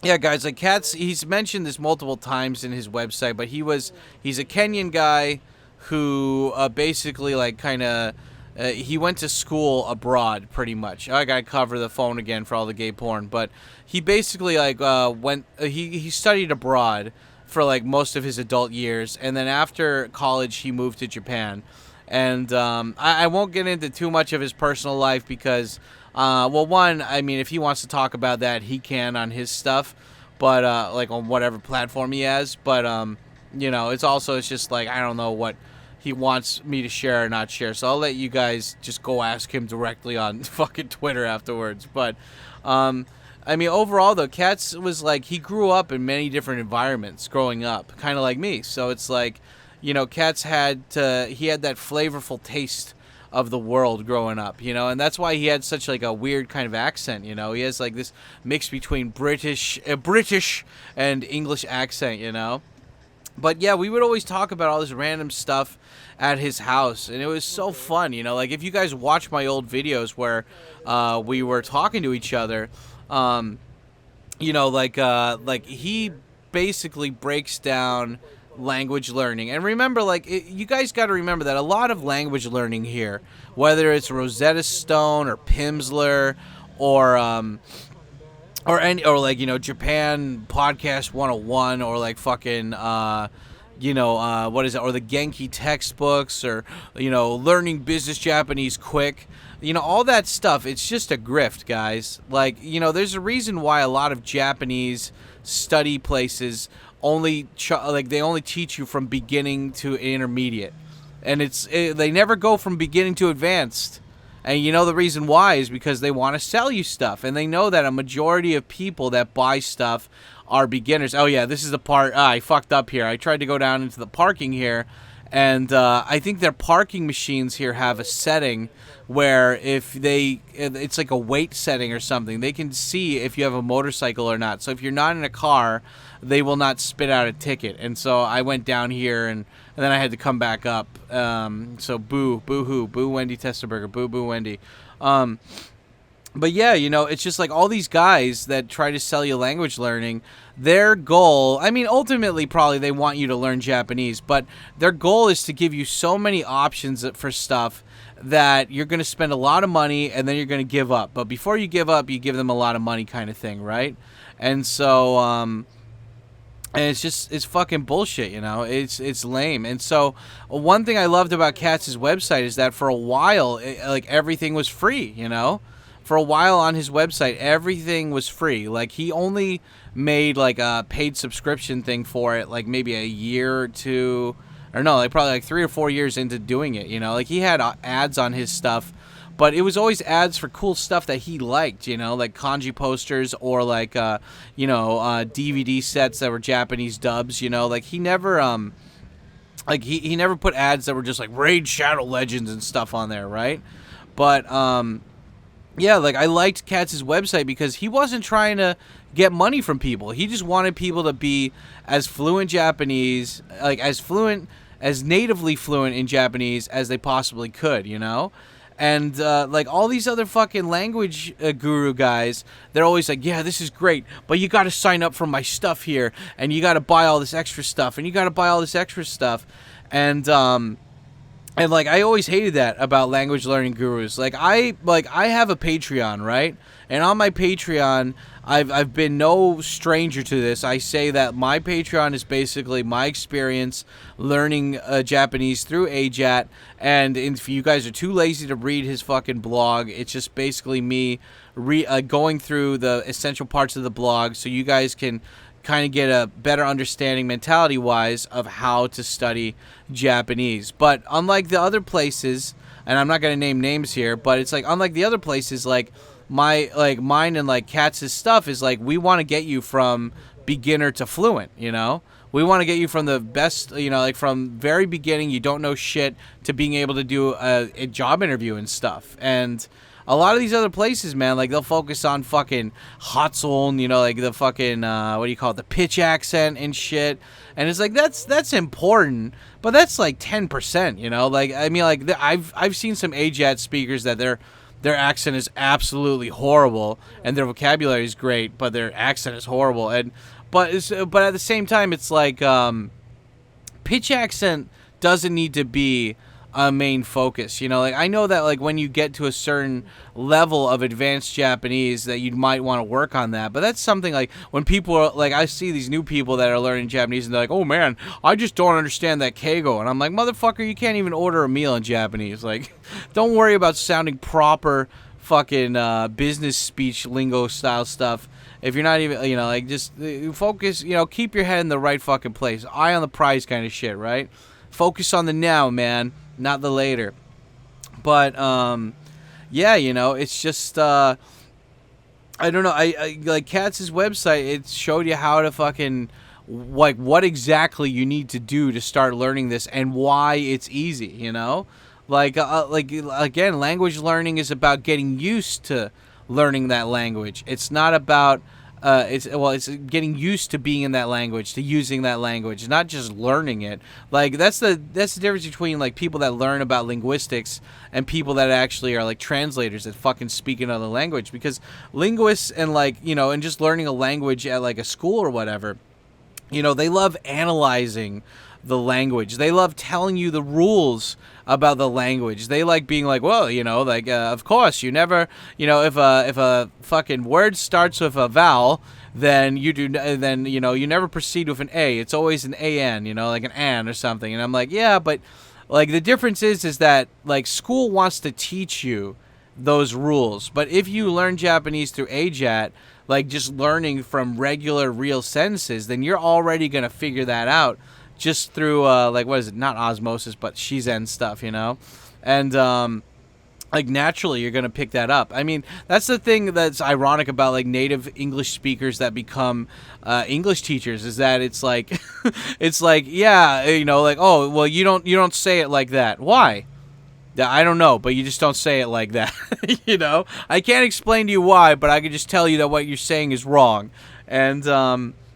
yeah, guys, like Katz, he's mentioned this multiple times in his website, but he's a Kenyan guy who basically like kind of he went to school abroad, pretty much. I gotta cover the phone again for all the gay porn, but he basically like he studied abroad for like most of his adult years, and then after college he moved to Japan. And I won't get into too much of his personal life because well, one, I mean, if he wants to talk about that, he can on his stuff, but like on whatever platform he has. But you know, it's just like, I don't know what he wants me to share or not share. So I'll let you guys just go ask him directly on fucking Twitter afterwards. But I mean, overall though, Katz was like, he grew up in many different environments growing up, kind of like me. So it's like, you know, Katz he had that flavorful taste of the world growing up, you know, and that's why he had such like a weird kind of accent, you know. He has like this mix between British and English accent, you know. But yeah, we would always talk about all this random stuff at his house, and it was so fun, you know. Like, if you guys watch my old videos where we were talking to each other, you know, like he basically breaks down language learning. And remember, like, you guys got to remember that a lot of language learning here, whether it's Rosetta Stone or Pimsleur or like, you know, Japan Podcast 101, or like fucking you know, what is it, or the Genki textbooks, or, you know, learning business Japanese quick, you know, all that stuff, it's just a grift, guys. Like, you know, there's a reason why a lot of Japanese study places only they only teach you from beginning to intermediate, and they never go from beginning to advanced. And you know the reason why is because they want to sell you stuff, and they know that a majority of people that buy stuff are beginners. Oh yeah, this is the part I fucked up here. I tried to go down into the parking here, and I think their parking machines here have a setting where it's like a weight setting or something. They can see if you have a motorcycle or not. So if you're not in a car, they will not spit out a ticket. And so I went down here, and then I had to come back up. So boo-hoo, boo Wendy Testerberger, boo Wendy. But yeah, you know, it's just like all these guys that try to sell you language learning, their goal, I mean, ultimately probably they want you to learn Japanese, but their goal is to give you so many options for stuff that you're going to spend a lot of money, and then you're going to give up. But before you give up, you give them a lot of money, kind of thing, right? And so and it's fucking bullshit, you know. It's lame. And so one thing I loved about Katz's website is that for a while, like, everything was free, you know. For a while on his website, everything was free. Like, he only made like a paid subscription thing for it, like maybe a year or two, or no, like probably like 3 or 4 years into doing it, you know. Like, he had ads on his stuff, but it was always ads for cool stuff that he liked, you know, like kanji posters, or like you know, DVD sets that were Japanese dubs, you know. Like, he never like he never put ads that were just like Raid Shadow Legends and stuff on there, right? But yeah, like, I liked Katz's website because he wasn't trying to get money from people. He just wanted people to be as fluent Japanese, like as natively fluent in Japanese as they possibly could, you know? And like, all these other fucking language guru guys, they're always like, yeah, this is great, but you got to sign up for my stuff here, and you got to buy all this extra stuff, and you got to buy all this extra stuff. And like, I always hated that about language learning gurus. Like, I have a Patreon, right? And on my Patreon, I've been no stranger to this. I say that my Patreon is basically my experience learning Japanese through AJAT. And if you guys are too lazy to read his fucking blog, it's just basically me going through the essential parts of the blog so you guys can kind of get a better understanding mentality-wise of how to study Japanese. But unlike the other places, and I'm not going to name names here, but it's like unlike the other places, like mine and like Katz's stuff is like we want to get you from beginner to fluent, you know? We want to get you from the best, you know, like from very beginning, you don't know shit, to being able to do a job interview and stuff. And a lot of these other places, man, like they'll focus on fucking Hatsun, you know, like the fucking, what do you call it, the pitch accent and shit. And it's like, that's important, but that's like 10%, you know? Like, I mean, like, I've seen some AJAT speakers that their accent is absolutely horrible, and their vocabulary is great, but their accent is horrible. But at the same time, it's like pitch accent doesn't need to be a main focus. You know, like I know that like when you get to a certain level of advanced Japanese, that you might want to work on that. But that's something like when people are like, I see these new people that are learning Japanese, and they're like, "Oh man, I just don't understand that keigo," and I'm like, "Motherfucker, you can't even order a meal in Japanese. Like, don't worry about sounding proper." Fucking business speech lingo style stuff. If you're not even, you know, like just focus, you know, keep your head in the right fucking place. Eye on the prize kind of shit, right? Focus on the now, man, not the later. But yeah, you know, it's just I don't know. I like Katz's website. It showed you how to fucking like what exactly you need to do to start learning this and why it's easy, you know? Like again, language learning is about getting used to learning that language. It's not about it's getting used to being in that language, to using that language, not just learning it. Like that's the difference between like people that learn about linguistics and people that actually are like translators that fucking speak another language. Because linguists and like, you know, and just learning a language at like a school or whatever, you know, they love analyzing the language. They love telling you the rules about the language. They like being like, well, you know, like of course you never, you know, if a fucking word starts with a vowel, then you know you never proceed with an a. It's always an an, you know, like an or something. And I'm like, yeah, but like the difference is that like school wants to teach you those rules, but if you learn Japanese through AJAT, like just learning from regular real sentences, then you're already gonna figure that out just through like what is it, not osmosis but shizen stuff, you know? And like naturally you're gonna pick that up. I mean, that's the thing that's ironic about like native English speakers that become English teachers, is that it's like it's like, yeah, you know, like, oh well, you don't say it like that. Why? I don't know, but you just don't say it like that. You know, I can't explain to you why, but I can just tell you that what you're saying is wrong. And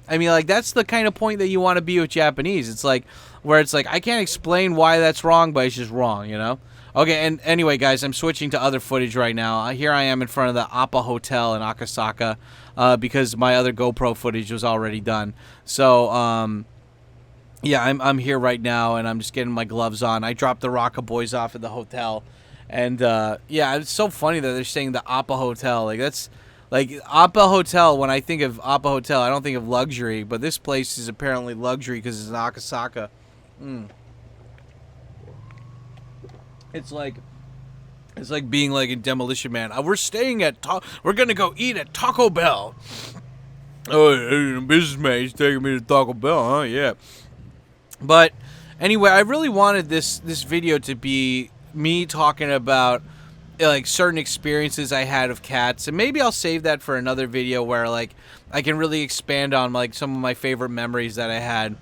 I mean, like, that's the kind of point that you want to be with Japanese. It's like, where it's like, I can't explain why that's wrong, but it's just wrong, you know? Okay, and anyway, guys, I'm switching to other footage right now. Here I am in front of the Appa Hotel in Akasaka, because my other GoPro footage was already done. So, yeah, I'm here right now, and I'm just getting my gloves on. I dropped the Rocka Boys off at the hotel. And, yeah, it's so funny that they're saying the Appa Hotel. Like, that's... Like, Appa Hotel, when I think of Appa Hotel, I don't think of luxury, but this place is apparently luxury because it's in Akasaka. It's like being like in Demolition Man. We're staying at, we're gonna go eat at Taco Bell. Oh, businessman, he's taking me to Taco Bell, huh? Yeah. But anyway, I really wanted this video to be me talking about like certain experiences I had of cats, and maybe I'll save that for another video where like I can really expand on like some of my favorite memories that I had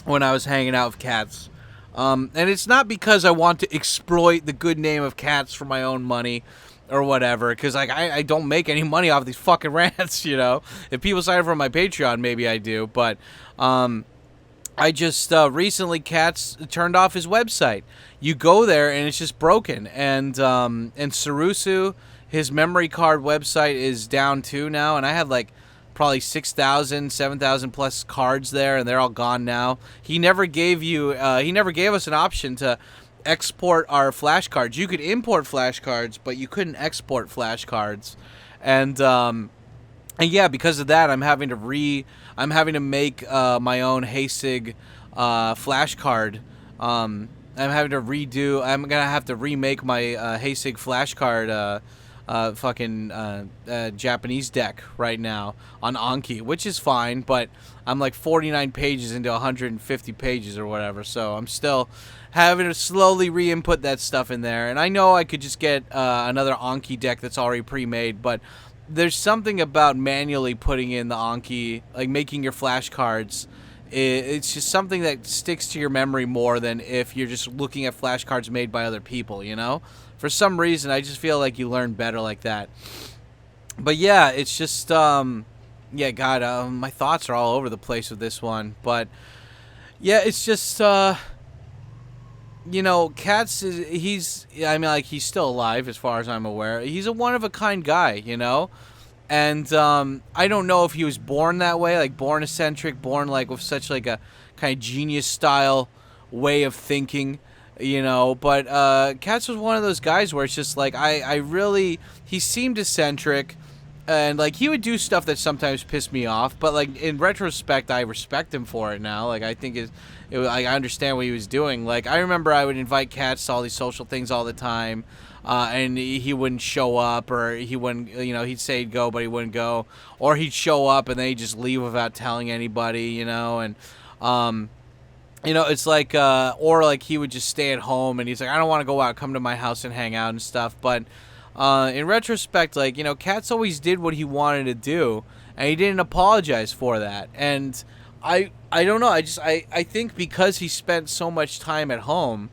when I was hanging out with cats. And it's not because I want to exploit the good name of cats for my own money or whatever, because like I don't make any money off these fucking rants, you know. If people sign up for my Patreon, maybe I do, but I just recently Katz turned off his website. You go there and it's just broken. And Sarusu, his memory card website is down too now. And I had like probably 6,000, 7,000 plus cards there, and they're all gone now. He never gave us an option to export our flashcards. You could import flashcards, but you couldn't export flashcards. And yeah, because of that, I'm having to make my own Heisig flashcard. I'm gonna have to remake my Heisig flashcard Japanese deck right now on Anki, which is fine, but I'm like 49 pages into 150 pages or whatever, so I'm still having to slowly re-input that stuff in there. And I know I could just get another Anki deck that's already pre-made, but there's something about manually putting in the Anki, like making your flashcards. It's just something that sticks to your memory more than if you're just looking at flashcards made by other people, you know? For some reason, I just feel like you learn better like that. But yeah, it's just, yeah, God, my thoughts are all over the place with this one. But yeah, it's just, you know, Katz he's still alive as far as I'm aware. He's a one-of-a-kind guy, you know? And I don't know if he was born that way, like born eccentric, born like with such like a kind of genius style way of thinking, you know. But Katz was one of those guys where it's just like he seemed eccentric, and like he would do stuff that sometimes pissed me off. But like in retrospect, I respect him for it now. Like I think I understand what he was doing. Like I remember I would invite Katz to all these social things all the time. And he wouldn't show up, or he wouldn't, you know, he'd say he'd go, but he wouldn't go, or he'd show up and then he'd just leave without telling anybody, you know, and, you know, it's like, or like he would just stay at home and he's like, I don't want to go out, come to my house and hang out and stuff, but, in retrospect, like, you know, Katz always did what he wanted to do, and he didn't apologize for that, and I don't know, I think because he spent so much time at home,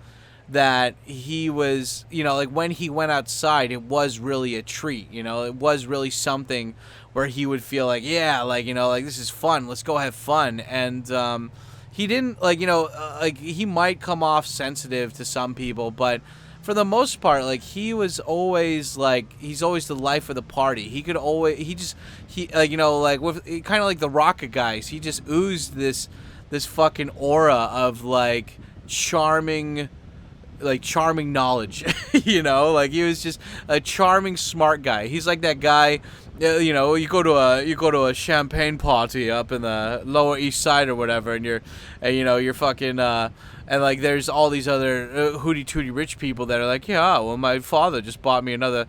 that he was, you know, like when he went outside, it was really a treat, you know, it was really something where he would feel like, yeah, like, you know, like this is fun, let's go have fun. And he didn't, like, you know, like he might come off sensitive to some people, but for the most part, like he was always like, he's always the life of the party. He could always, he like, you know, like with kind of like the Rocket guys, he just oozed this fucking aura of like charming knowledge, you know, like he was just a charming, smart guy. He's like that guy, you know, you go to a champagne party up in the Lower East Side or whatever, and you're fucking, and like there's all these other hooty tooty rich people that are like, yeah, well, my father just bought me another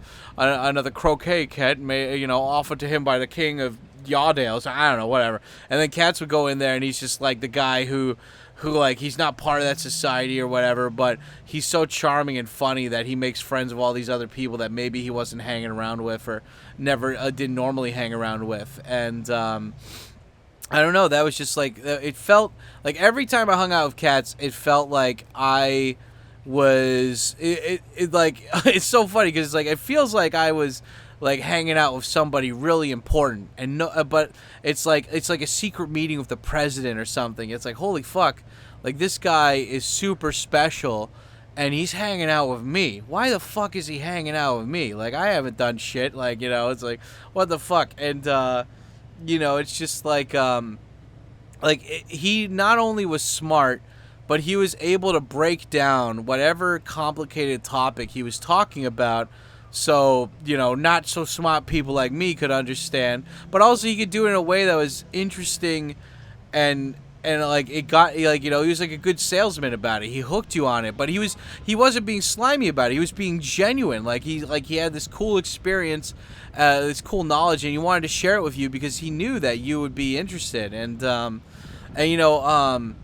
croquet kit, you know, offered to him by the king of Yardale, so I don't know, whatever. And then Katz would go in there and he's just like the guy who like he's not part of that society or whatever, but he's so charming and funny that he makes friends with all these other people that maybe he wasn't hanging around with or never didn't normally hang around with. And I don't know, that was just like, it felt like every time I hung out with Katz, it felt like I was it like it's so funny because it's like it feels like I was like hanging out with somebody really important, and no, but it's like a secret meeting with the president or something. It's like, holy fuck, like this guy is super special, and he's hanging out with me. Why the fuck is he hanging out with me? Like I haven't done shit. Like, you know, it's like, what the fuck? And you know, it's just like he not only was smart, but he was able to break down whatever complicated topic he was talking about. So, you know, not so smart people like me could understand, but also he could do it in a way that was interesting, and like it got, like, you know, he was like a good salesman about it. He hooked you on it, but he wasn't being slimy about it. He was being genuine. Like he had this cool experience, this cool knowledge, and he wanted to share it with you because he knew that you would be interested. And you know,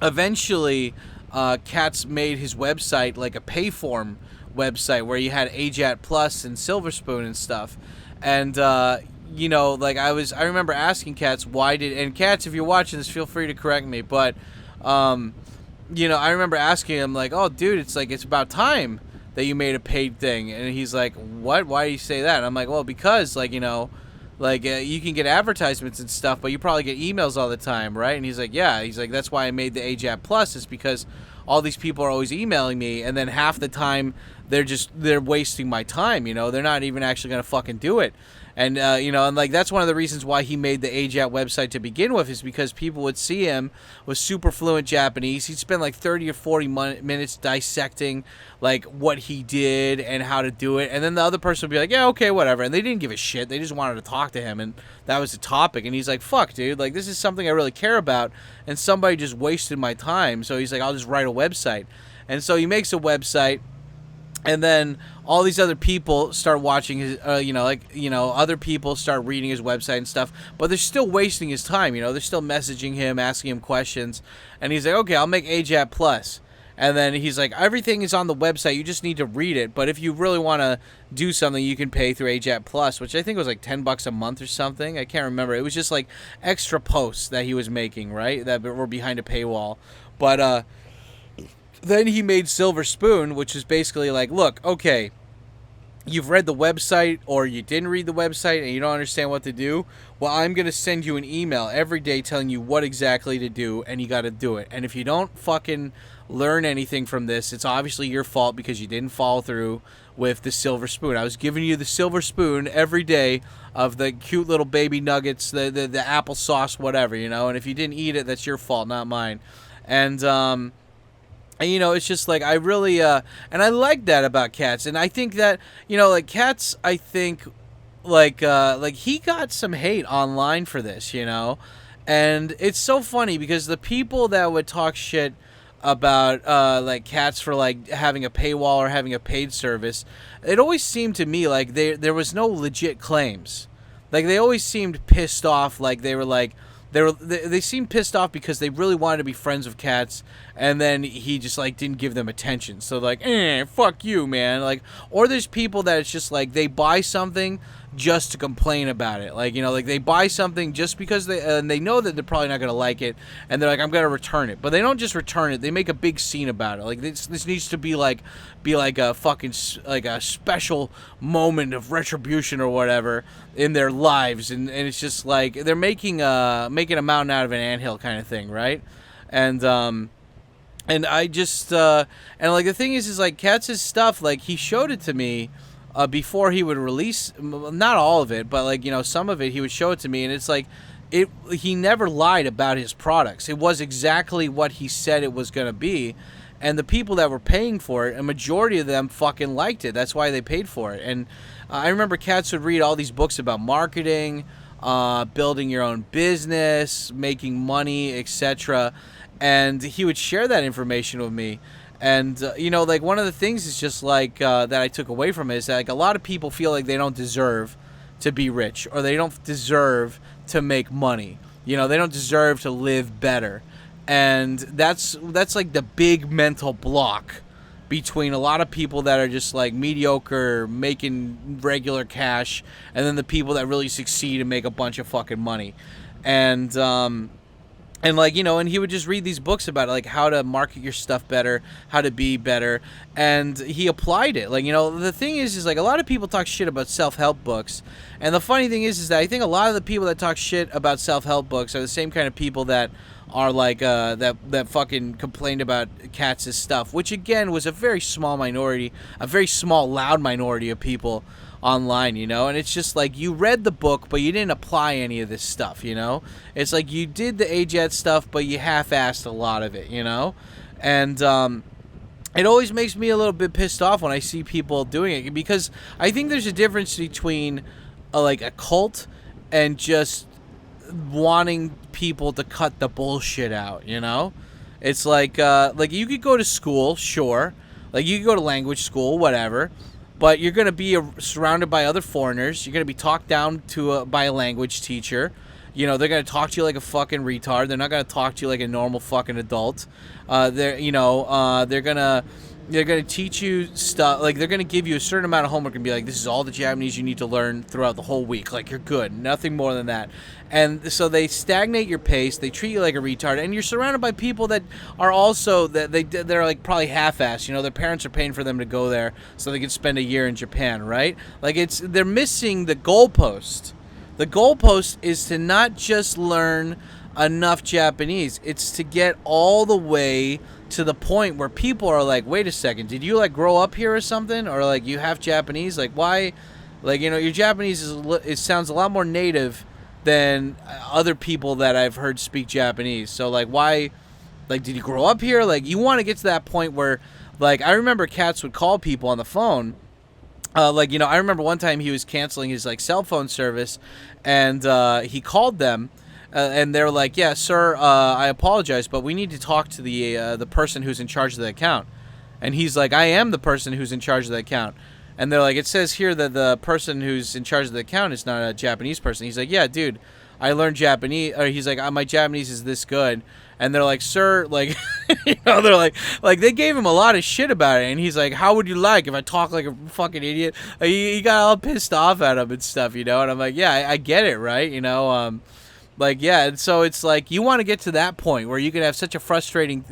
eventually, Katz made his website like a pay form website where you had AJAT Plus and Silver Spoon and stuff. And you know, like I remember asking Katz and Katz, if you're watching this, feel free to correct me, but you know, I remember asking him like, oh dude, it's about time that you made a paid thing. And he's like, what, why do you say that? And I'm like, well, because, like, you know, like you can get advertisements and stuff, but you probably get emails all the time, right? And he's like, yeah. He's like, that's why I made the AJAT Plus, is because all these people are always emailing me, and then half the time they're wasting my time, you know, they're not even actually gonna fucking do it. And you know, and like that's one of the reasons why he made the AJAT website to begin with, is because people would see him with super fluent Japanese. He'd spend like 30 or 40 minutes dissecting like what he did and how to do it, and then the other person would be like, yeah, okay, whatever, and they didn't give a shit, they just wanted to talk to him, and that was the topic. And he's like, fuck dude, like this is something I really care about, and somebody just wasted my time. So he's like, I'll just write a website. And so he makes a website, And then all these other people start watching his, other people start reading his website and stuff, but they're still wasting his time. They're still messaging him, asking him questions, and he's like, okay, I'll make AJAT Plus. And then he's like, everything is on the website. You just need to read it. But if you really want to do something, you can pay through AJAT Plus, which I think was like $10 a month or something. I can't remember. It was just like extra posts that he was making, right? That were behind a paywall. But then he made Silver Spoon, which is basically like, look, okay, you've read the website or you didn't read the website and you don't understand what to do. Well, I'm going to send you an email every day telling you what exactly to do, and you got to do it. And if you don't fucking learn anything from this, it's obviously your fault because you didn't follow through with the Silver Spoon. I was giving you the Silver Spoon every day of the cute little baby nuggets, the applesauce, whatever, and if you didn't eat it, that's your fault, not mine. And it's just like I really and I like that about Cats, and I think that like Cats, I think like he got some hate online for this, and it's so funny because the people that would talk shit about like Cats for like having a paywall or having a paid service, it always seemed to me like there was no legit claims. Like they always seemed pissed off, like they were like. They seemed pissed off because they really wanted to be friends with Cats, and then he just like didn't give them attention. So like, fuck you, man. Like, or there's people that it's just like they buy something just to complain about it. Like, like they buy something just because they know that they're probably not gonna like it, and they're like, I'm gonna return it. But they don't just return it; they make a big scene about it. Like this needs to be like a fucking like a special moment of retribution or whatever in their lives, and it's just like they're making a mountain out of an anthill kind of thing, right? And I just and like the thing is like Cats' stuff, like he showed it to me before he would release, not all of it, but like some of it he would show it to me, and it's like he never lied about his products. It was exactly what he said it was going to be, and the people that were paying for it, a majority of them fucking liked it. That's why they paid for it. And I remember Cats would read all these books about marketing, building your own business, making money, etc., and he would share that information with me. And like one of the things is just like that I took away from it is that like a lot of people feel like they don't deserve to be rich, or they don't deserve to make money. They don't deserve to live better, and that's like the big mental block between a lot of people that are just like mediocre, making regular cash, and then the people that really succeed and make a bunch of fucking money. And like, and he would just read these books about it, like how to market your stuff better, how to be better, and he applied it. Like, the thing is like a lot of people talk shit about self-help books, and the funny thing is that I think a lot of the people that talk shit about self-help books are the same kind of people that are like that fucking complained about Cats' stuff, which again was a very small minority, a very small, loud minority of people online, and it's just like you read the book but you didn't apply any of this stuff. It's like you did the AJAT stuff but you half-assed a lot of it, and it always makes me a little bit pissed off when I see people doing it, because I think there's a difference between like a cult and just wanting people to cut the bullshit out. It's like you could go to school, sure, like you could go to language school, whatever, but you're going to be surrounded by other foreigners. You're going to be talked down to by a language teacher. They're going to talk to you like a fucking retard. They're not going to talk to you like a normal fucking adult. They're going to teach you stuff. Like, they're going to give you a certain amount of homework and be like, this is all the Japanese you need to learn throughout the whole week. Like, you're good. Nothing more than that. And so they stagnate your pace. They treat you like a retard. And you're surrounded by people that are also, they're like probably half-assed. Their parents are paying for them to go there so they can spend a year in Japan, right? Like, they're missing the goalpost. The goalpost is to not just learn enough Japanese. It's to get all the way to the point where people are like, wait a second, did you like grow up here or something? Or like you have Japanese? Like, why? Like, your Japanese it sounds a lot more native than other people that I've heard speak Japanese. So like, why? Like, did you grow up here? Like, you want to get to that point where, like, I remember Cats would call people on the phone. I remember one time he was canceling his like cell phone service, and he called them, and they're like, "Yeah, sir, I apologize, but we need to talk to the person who's in charge of the account." And he's like, I am the person who's in charge of the account. And they're like, it says here that the person who's in charge of the account is not a Japanese person. He's like, yeah, dude, I learned Japanese. Or he's like, my Japanese is this good. And they're like, sir, like, they're like they gave him a lot of shit about it. And he's like, how would you like if I talk like a fucking idiot? He got all pissed off at him and stuff, And I'm like, yeah, I get it, right? Like, yeah, and so it's like you want to get to that point where you can have such a frustrating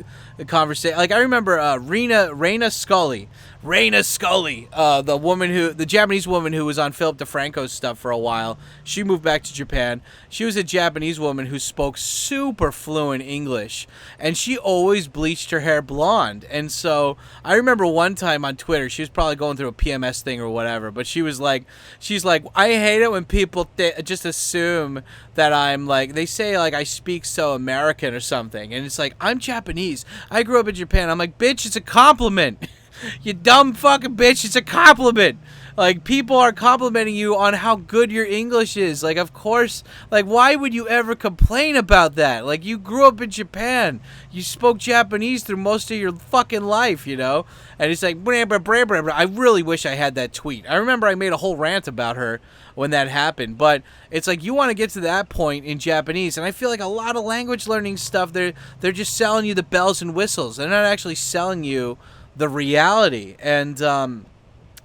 conversation. Like, I remember Raina Scully, the Japanese woman who was on Philip DeFranco's stuff for a while. She moved back to Japan. She was a Japanese woman who spoke super fluent English, and she always bleached her hair blonde. And so I remember one time on Twitter, she was probably going through a PMS thing or whatever, but she's like, I hate it when people just assume that I'm like, they say like I speak so American or something, and it's like, I'm Japanese. I grew up in Japan. I'm like, bitch, it's a compliment. You dumb fucking bitch, it's a compliment. Like, people are complimenting you on how good your English is. Like, of course, like, why would you ever complain about that? Like, you grew up in Japan. You spoke Japanese through most of your fucking life, And it's like, blah, blah, blah, blah, blah. I really wish I had that tweet. I remember I made a whole rant about her when that happened. But it's like, you want to get to that point in Japanese. And I feel like a lot of language learning stuff, they're just selling you the bells and whistles. They're not actually selling you the reality, and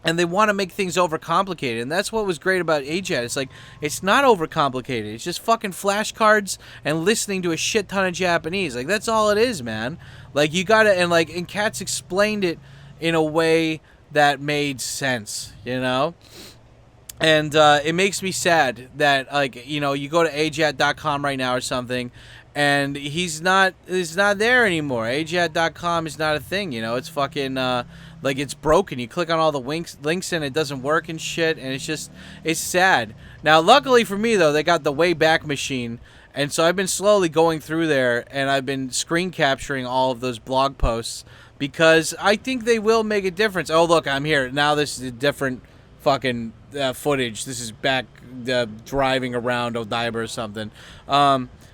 they want to make things overcomplicated, and that's what was great about AJAT. It's like, it's not overcomplicated. It's just fucking flashcards and listening to a shit ton of Japanese. Like, that's all it is, man. Like, you gotta, and Katz explained it in a way that made sense, And it makes me sad that, like, you go to AJAT.com right now or something, and he's not there anymore. AJAT.com is not a thing, It's fucking, like, it's broken. You click on all the links and it doesn't work and shit, and it's sad. Now, luckily for me, though, they got the Wayback Machine, and so I've been slowly going through there, and I've been screen capturing all of those blog posts, because I think they will make a difference. Oh, look, I'm here. Now this is a different fucking footage. This is back driving around Odaiba or something.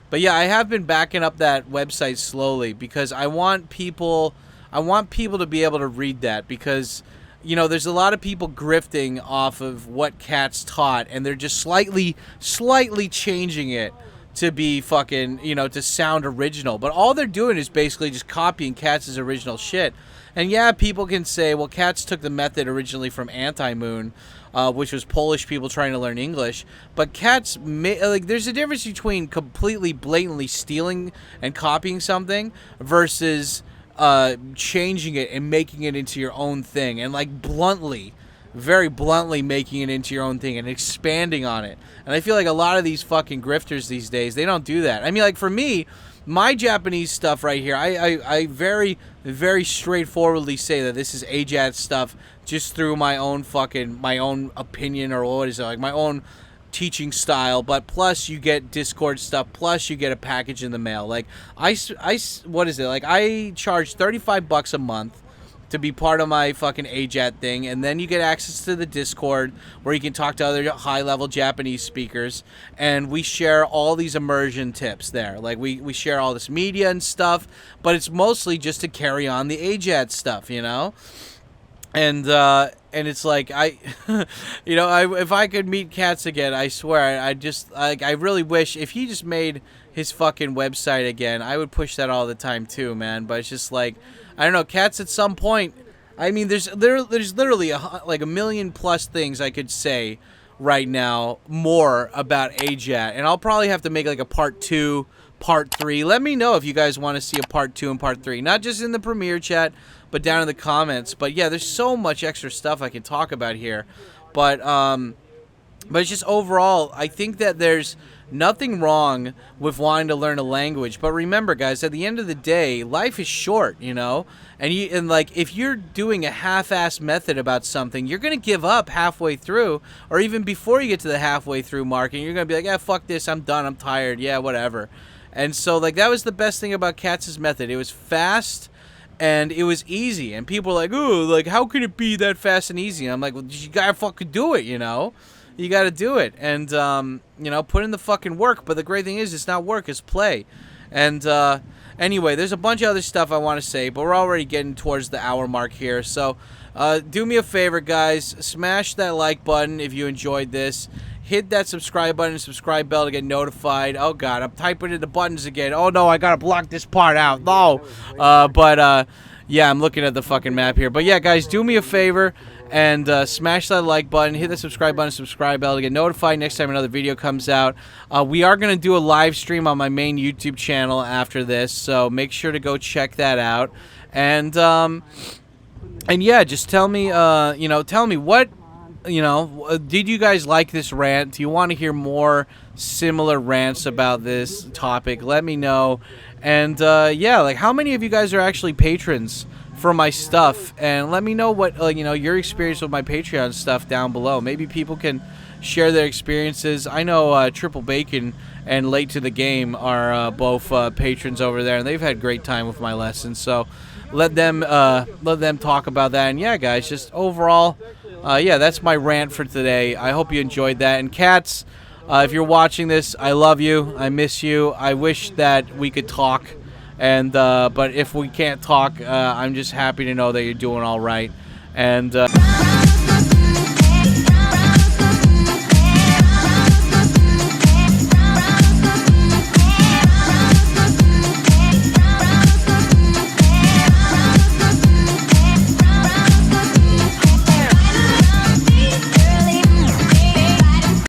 But yeah, I have been backing up that website slowly, because I want people to be able to read that, because there's a lot of people grifting off of what Katz taught, and they're just slightly changing it to be fucking, to sound original. But all they're doing is basically just copying Katz's original shit. And yeah, people can say, well, Katz took the method originally from Anti-Moon, which was Polish people trying to learn English. But Katz, there's a difference between completely blatantly stealing and copying something versus changing it and making it into your own thing, and like very bluntly making it into your own thing and expanding on it. And I feel like a lot of these fucking grifters these days, they don't do that. I mean, like, for me, my Japanese stuff right here, I very, very straightforwardly say that this is AJAT stuff just through my own opinion, or what is it, like my own teaching style. But plus you get Discord stuff, plus you get a package in the mail. Like, what is it, like, I charge $35 a month to be part of my fucking AJAT thing, and then you get access to the Discord where you can talk to other high-level Japanese speakers, and we share all these immersion tips there. Like, we share all this media and stuff, but it's mostly just to carry on the AJAT stuff, And it's like, if I could meet Katz again, I swear, I really wish, if he just made his fucking website again, I would push that all the time too, man. But it's just like, I don't know, Katz at some point, I mean, there's literally like a million plus things I could say right now more about AJAT, and I'll probably have to make like a part 2, part 3. Let me know if you guys want to see a part 2 and part 3, not just in the premiere chat, but down in the comments. But yeah, there's so much extra stuff I can talk about here, but it's just overall, I think that there's nothing wrong with wanting to learn a language. But remember, guys, at the end of the day, life is short, and like, if you're doing a half-ass method about something, you're gonna give up halfway through, or even before you get to the halfway through mark, and you're gonna be like, yeah, fuck this, I'm done, I'm tired, yeah, whatever. And so, like, that was the best thing about Katz's method. It was fast and it was easy, and people were like, ooh, like, how can it be that fast and easy? And I'm like, well, you gotta fucking do it, You got to do it, and put in the fucking work. But the great thing is, it's not work, it's play. And Anyway, there's a bunch of other stuff I want to say, but we're already getting towards the hour mark here. So do me a favor, guys. Smash that like button if you enjoyed this. Hit that subscribe button and subscribe bell to get notified. Oh, God, I'm typing in the buttons again. Oh, no, I got to block this part out. No. Yeah, I'm looking at the fucking map here. But, yeah, guys, do me a favor and smash that like button. Hit the subscribe button and subscribe bell to get notified next time another video comes out. We are going to do a live stream on my main YouTube channel after this, so make sure to go check that out. And yeah, just tell me, tell me what, did you guys like this rant? Do you want to hear more similar rants about this topic? Let me know. And, yeah, like, how many of you guys are actually patrons for my stuff? And let me know what, your experience with my Patreon stuff down below. Maybe people can share their experiences. I know Triple Bacon and Late to the Game are both patrons over there, and they've had great time with my lessons. So let them talk about that. And, yeah, guys, just overall, yeah, that's my rant for today. I hope you enjoyed that. And, cats, if you're watching this, I love you. I miss you. I wish that we could talk. And but if we can't talk, I'm just happy to know that you're doing all right. And